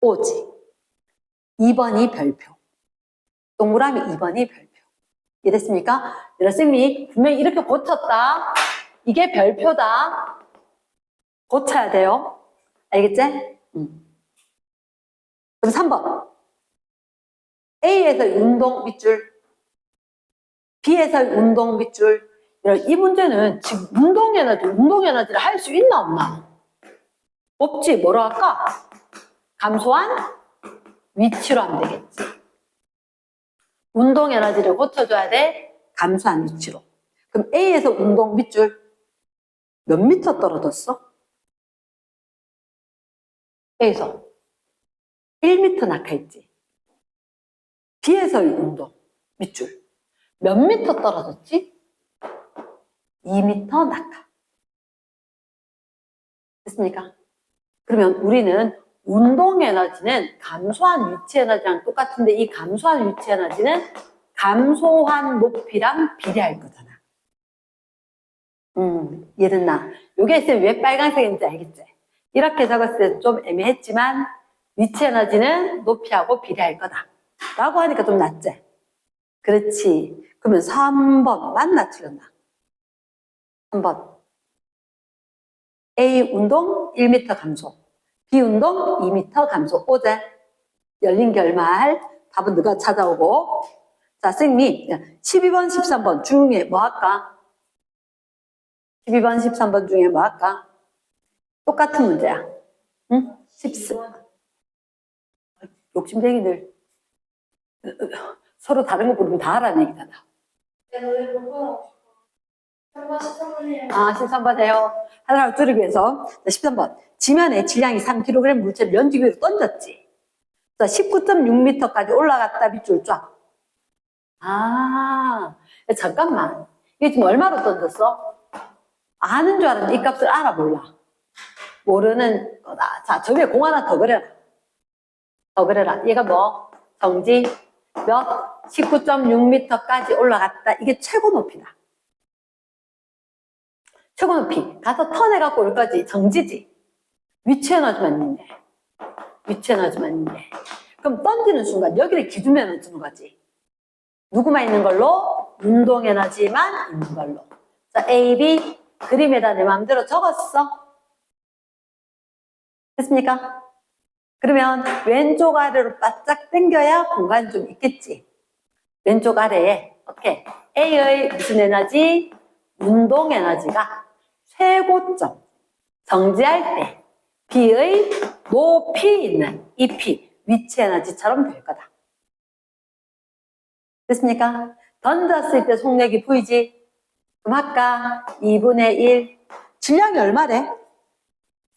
O지. 2번이 별표. 동그라미 2번이 별표. 이해됐습니까? 쌤이 분명히 이렇게 고쳤다. 이게 별표다. 고쳐야 돼요. 알겠지? 그럼 3번. A에서 운동 밑줄, B에서 운동 밑줄. 이 문제는 지금 운동 에너지를 할 수 있나 없나? 없지. 뭐로 할까? 감소한 위치로 하면 되겠지. 운동 에너지를 고쳐줘야 돼. 감소한 위치로. 그럼 A에서 운동 밑줄 몇 미터 떨어졌어? A에서 1m 낙하했지. B에서의 운동 밑줄 몇 미터 떨어졌지? 2m 낙하. 됐습니까? 그러면 우리는 운동 에너지는 감소한 위치 에너지랑 똑같은데 이 감소한 위치 에너지는 감소한 높이랑 비례할 거잖아. 이해됐나? 요게 쌤 왜 빨간색인지 알겠지? 이렇게 적었을 때 좀 애매했지만 위치 에너지는 높이하고 비례할 거다 라고 하니까 좀 낫지? 그렇지. 그러면 3번 맞나 틀렸나? 3번 A 운동 1m 감소, B 운동 2m 감소. 오제 열린 결말 답은 누가 찾아오고. 자, 쌤이 12번 13번 중에 뭐 할까? 12번 13번 중에 뭐 할까? 똑같은 문제야. 응? 14. 욕심쟁이들 서로 다른 거 부르면 다 하라는 얘기잖아. 아, 13번 해요. 하나를 줄이기 위해서. 자, 13번. 지면에 질량이 3kg 물체를 연지기 위로 던졌지. 자, 19.6m까지 올라갔다 밑줄 쫙. 아, 잠깐만. 이게 지금 얼마로 던졌어? 아는 줄 알았는데 이 값을 알아 몰라? 모르는 거다. 자, 저 위에 공 하나 더 그려라. 더 그려라. 얘가 뭐? 정지 몇? 19.6m까지 올라갔다. 이게 최고 높이다. 최고 높이. 가서 턴해갖고 올 거지. 정지지. 위치 에너지만 있네. 위치 에너지만 있네. 그럼 던지는 순간 여기를 기준면을 주는 거지. 누구만 있는 걸로? 운동 에너지만 있는 걸로. 자, A, B 그림에다 내 마음대로 적었어. 됐습니까? 그러면 왼쪽 아래로 바짝 당겨야 공간이 좀 있겠지. 왼쪽 아래에 어떻게? A의 무슨 에너지? 운동 에너지가 최고점 정지할 때 B의 높이 있는 이 P 위치 에너지처럼 될 거다. 됐습니까? 던졌을 때 속력이 보이지? 그럼 아까 2분의 1 질량이 얼마래?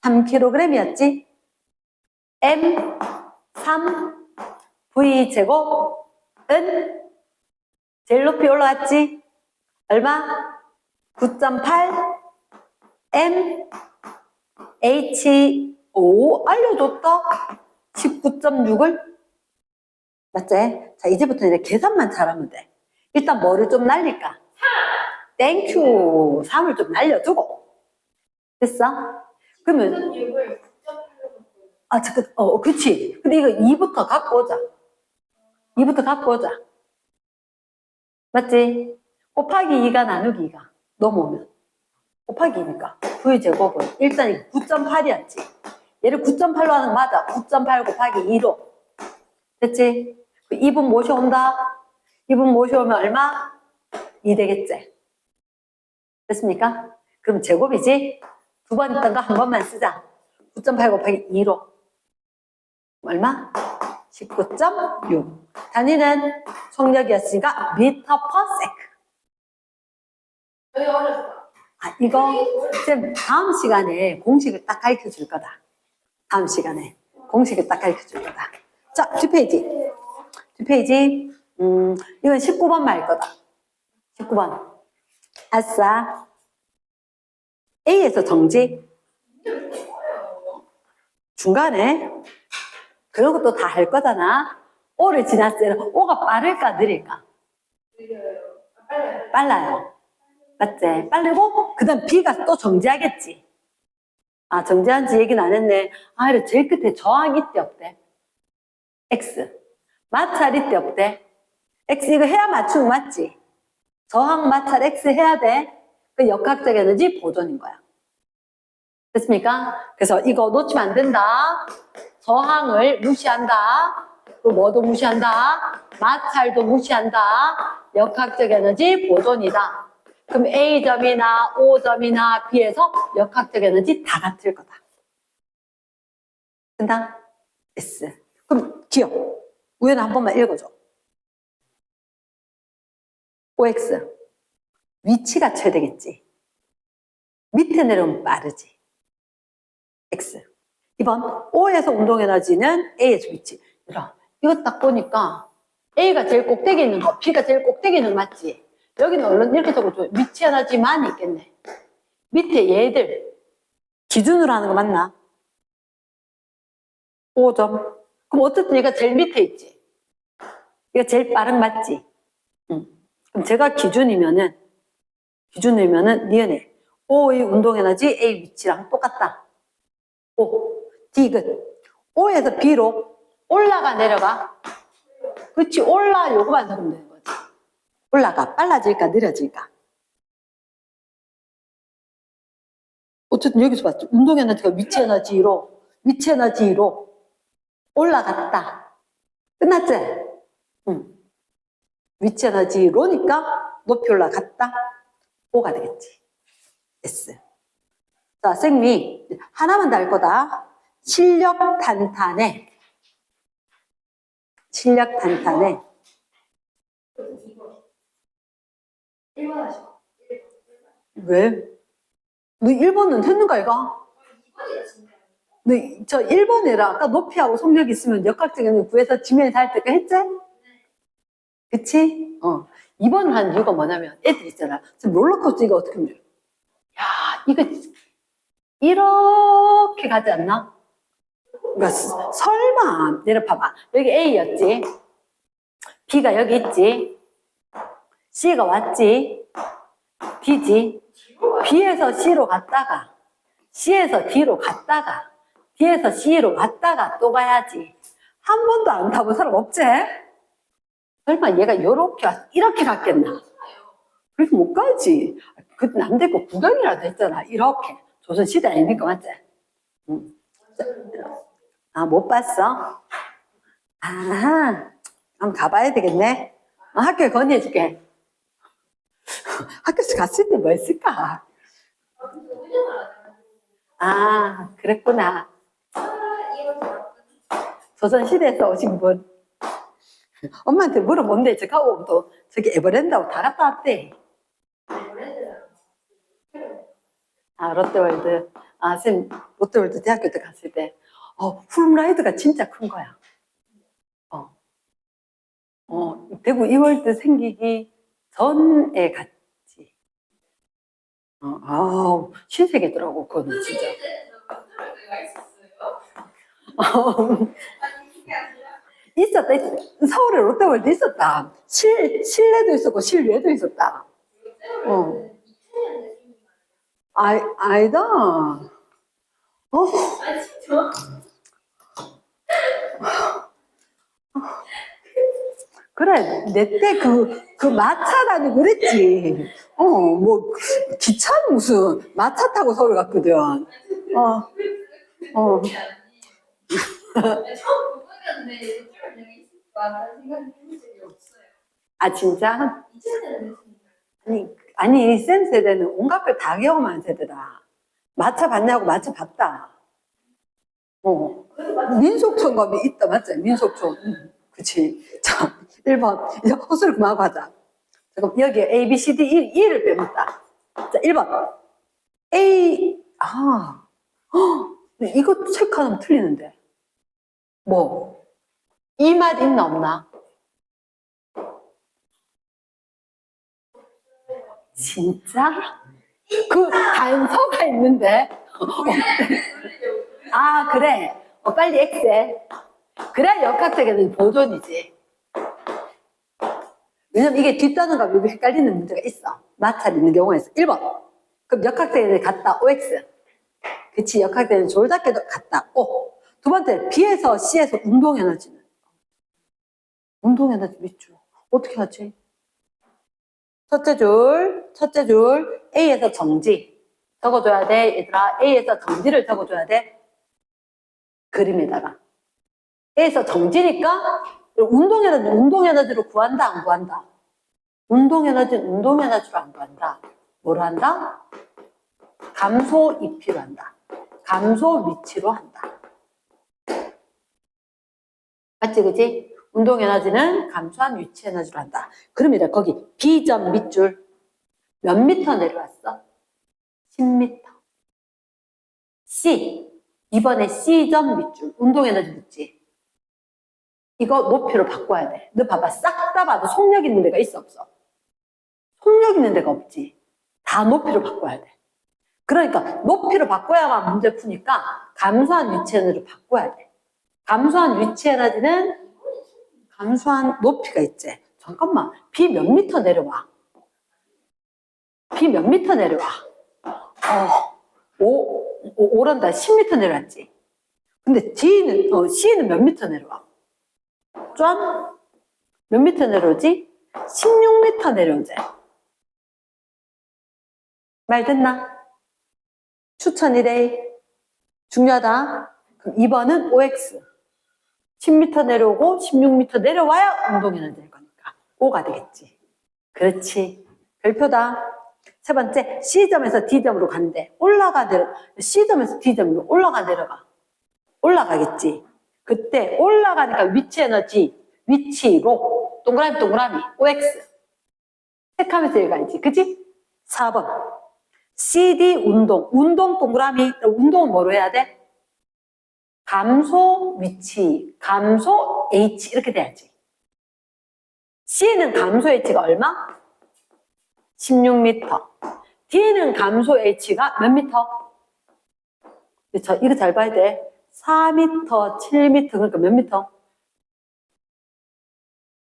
3kg이었지? M 3 V 제곱은 제일 높이 올라갔지? 얼마? 9.8 M H 오, 알려줬다. 19.6을. 맞지? 자, 이제부터 이제 계산만 잘하면 돼. 일단 뭐를 좀 날릴까? 땡큐. 3을 좀 날려주고. 됐어? 그러면, 6을 9.8로 아, 잠깐, 그치. 근데 이거 2부터 갖고 오자. 2부터 갖고 오자. 맞지? 곱하기 2가 나누기 2가 넘어오면. 곱하기 2니까. 9의 제곱은 일단 9.8이었지. 얘를 9.8로 하는 거 맞아. 9.8 곱하기 2로. 됐지? 2분 모셔온다. 2분 모셔오면 얼마? 2 되겠지? 됐습니까? 그럼 제곱이지? 두 번 있던 거 한 번만 쓰자. 9.8 곱하기 2로. 얼마? 19.6. 단위는 속력이었으니까 미터 퍼 세크. 되게 어렵다. 아, 이거 쌤 다음 시간에 공식을 딱 가르쳐 줄 거다. 다음 시간에 공식을 딱 가르쳐 줄 거다. 자, 뒷페이지. 뒷페이지. 이건 19번만 할 거다. 19번. 아싸. A에서 정지. 중간에 그런 것도 다 할 거잖아. O를 지났을 때 O가 빠를까 느릴까? 느려요. 빨라요. 빨라요. 맞지? 빠르고 그 다음 B가 또 정지하겠지. 아, 정지한지 얘기는 안 했네. 아, 이래 제일 끝에 저항 있대 없대? X. 마찰 있대 없대? X 이거 해야 맞추는 거 맞지? 저항 마찰 X 해야 돼. 그 역학적 에너지 보존인 거야. 됐습니까? 그래서 이거 놓치면 안 된다. 저항을 무시한다. 또 뭐도 무시한다. 마찰도 무시한다. 역학적 에너지 보존이다. 그럼 A점이나 O점이나 B에서 역학적 에너지 다 같을 거다. 된다? S. 그럼 기억. 우연히 한 번만 읽어줘. OX. 위치가 최대겠지. 밑에 내려오면 빠르지. X. 2번. O에서 운동 에너지는 A에서 위치. 이거 딱 보니까 A가 제일 꼭대기 있는 거, B가 제일 꼭대기 있는 거 맞지? 여기는 얼른 이렇게 적어줘. 위치 에너지만 있겠네. 밑에 얘들 기준으로 하는 거 맞나? 5점. 그럼 어쨌든 얘가 제일 밑에 있지. 얘가 제일 빠른 맞지? 응. 그럼 제가 기준이면은 니은에 O의 운동 에너지 A 위치랑 똑같다. O, 디귿. O에서 B로 올라가 내려가. 그렇지, 올라 요거만 적으면 되는 거지. 올라가 빨라질까 느려질까. 어쨌든 여기서 봤죠. 운동 에너지가 위치 에너지로 올라갔다. 끝났지? 응. 위치 에너지로니까 높이 올라갔다. O가 되겠지. S. 자, 생미 하나만 다 할 거다. 실력 탄탄해. 2번. 1번 하시고. 왜? 너 1번은 했는가 이거? 2번이다 진짜. 너 1번 해라. 아까 높이하고 속력이 있으면 역학적인 구해서 지면에 닿을 때까 했지? 그치? 2번 한 이유가 뭐냐면 애들 있잖아. 지금 롤러코스터 이거 어떻게 하면 야, 이거 이렇게 가지 않나? 그러니까 설마 내려봐봐. 여기 A였지. B가 여기 있지. C가 왔지. D지. B에서 C로 갔다가 C에서 D로 갔다가 D에서 C로 왔다가 또 가야지. 한 번도 안 타본 사람 없지? 설마 얘가 이렇게 갔겠나? 그래서 못 가지. 그때 남대고 구경이라도 했잖아. 이렇게. 조선시대 아닙니까? 맞지? 응. 아, 못 봤어? 아하. 한번 가봐야 되겠네. 학교에 건의해줄게. 학교에서 갔을 때 뭐 했을까? 아, 그랬구나. 조선시대에서 오신 분. 엄마한테 물어본대. 저 가고 또 저기 에버랜드하고 다 갔다 왔대. 아, 롯데월드. 아, 쌤, 롯데월드 대학교 때 갔을 때, 훌라이드가 진짜 큰 거야. 대구 이월드 생기기 전에 갔지. 아우, 신세계더라고, 그거는 진짜. 아니 그게 아니라 있었다. 서울에 롯데월드 있었다. 실내도 있었고 실외도 있었다. 롯데월드는 2000년대 생긴 거 아니다. 아니 진짜? 그래, 내 때 그 마차 다니고 그랬지. 뭐, 기차 무슨, 마차 타고 서울 갔거든. 어. 처음 보는데 롯데월드가 있을까라는 생각이 해본 적이 없어요. 아, 진짜? 2000년대 생긴 거 아니, 센 세대는 온갖 걸 다 경험한 세대다. 마차 봤냐고 마차 봤다. 민속촌 가면 있다, 맞지? 민속촌. 그치. 자, 1번. 이제 헛소리 그만하고 하자. 잠깐, 여기에 A, B, C, D, E를 빼먹다. 자, 1번. 이거 체크하면 틀리는데. 뭐? 이 말 있나, 없나? 진짜? 그 단서가 있는데. 아, 그래. 빨리 X해. 그래야 역학적인 보존이지. 왜냐면 이게 뒷단어가 여기 헷갈리는 문제가 있어. 마찰이 있는 경우가 있어. 1번. 그럼 역학적인 같다. OX. 그치. 역학적인 졸작계도 같다. O. 두 번째. B에서 C에서 운동에너지는. 운동에너지 밑줄. 어떻게 하지? 첫째 줄. A에서 정지. 적어줘야 돼. 얘들아. A에서 정지를 적어줘야 돼. 그림에다가. A에서 정지니까 운동에너지로 구한다, 안 구한다? 운동에너지는 운동에너지로 안 구한다. 뭐로 한다? 감소 입히로 한다. 감소 위치로 한다. 맞지, 그지? 운동에너지는 감소한 위치 에너지로 한다. 그러면 거기 B점 밑줄 몇 미터 내려왔어? 10m. C. 이번에 C점 밑줄 운동에너지 묻지? 이거 높이로 바꿔야 돼. 너 봐봐. 싹 다 봐도 속력 있는 데가 있어, 없어? 속력 있는 데가 없지. 다 높이로 바꿔야 돼. 그러니까 높이로 바꿔야만 문제 푸니까 감소한 위치 에너지로 바꿔야 돼. 감소한 위치 에너지는 감소한 높이가 있지. 잠깐만. B 몇 미터 내려와? B 몇 미터 내려와? 오란다. 10미터 내려왔지. 근데 C는 몇 미터 내려와? 좀? 몇 미터 내려오지? 16미터 내려오지. 말 됐나? 추천이래. 중요하다. 그럼 2번은 OX. 10m 내려오고 16m 내려와야 운동에너지 될 거니까 5가 되겠지. 그렇지. 별표다. 세 번째, C점에서 D점으로 가는데 C점에서 D점으로 올라가 내려가. 올라가겠지. 그때 올라가니까 위치 에너지, 위치로 동그라미 OX. 색하면서 읽어야지. 그치? 4번. CD 운동 동그라미. 운동은 뭐로 해야 돼? 감소 위치, 감소 H 이렇게 돼야지. C는 감소 H가 얼마? 16m. D는 감소 H가 몇 미터? 이거 잘 봐야 돼. 4m, 7m, 그러니까 몇 미터?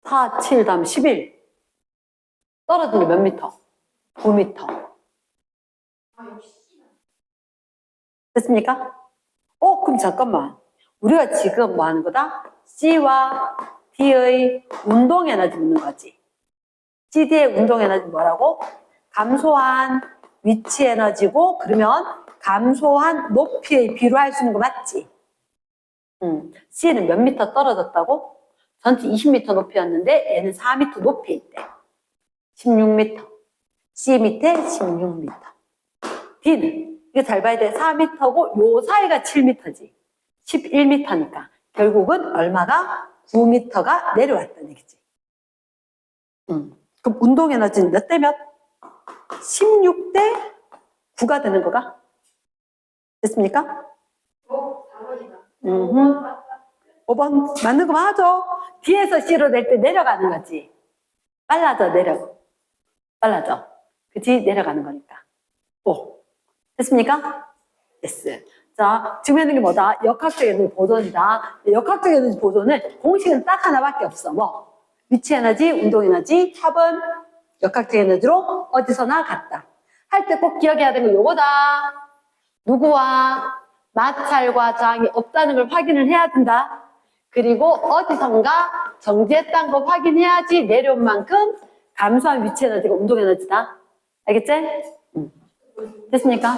4, 7, 다음 11. 떨어진 게 몇 미터? 9미터. 됐습니까? 그럼 잠깐만. 우리가 지금 뭐 하는 거다? C와 D의 운동 에너지 묻는 거지. CD의 운동 에너지 뭐라고? 감소한 위치 에너지고, 그러면 감소한 높이의 비로 할 수 있는 거 맞지? C는 몇 미터 떨어졌다고? 전체 20m 높이였는데 얘는 4m 높이에 있대. 16m. C 밑에 16m. D는 이거 잘 봐야 돼. 4m고 요 사이가 7m지. 11m니까 결국은 얼마가? 9m가 내려왔다는 얘기지. 그럼 운동 에너지는 몇 대 몇? 16대 9가 되는 거가? 됐습니까? 4번이다. 5번 맞는 거 맞아. D에서 C로 낼 때 내려가는 거지. 빨라져. 그치? 내려가는 거니까. 5. 됐습니까? S. 자, 지금 했는 게 뭐다? 역학적 에너지 보존이다. 역학적 에너지 보존은 공식은 딱 하나밖에 없어. 뭐? 위치 에너지, 운동 에너지, 합은 역학적 에너지로 어디서나 같다. 할 때 꼭 기억해야 되는 거 요거다. 누구와 마찰과 저항이 없다는 걸 확인을 해야 된다. 그리고 어디선가 정지했다는 거 확인해야지 내려온 만큼 감소한 위치 에너지가 운동 에너지다. 알겠지? 됐습니까?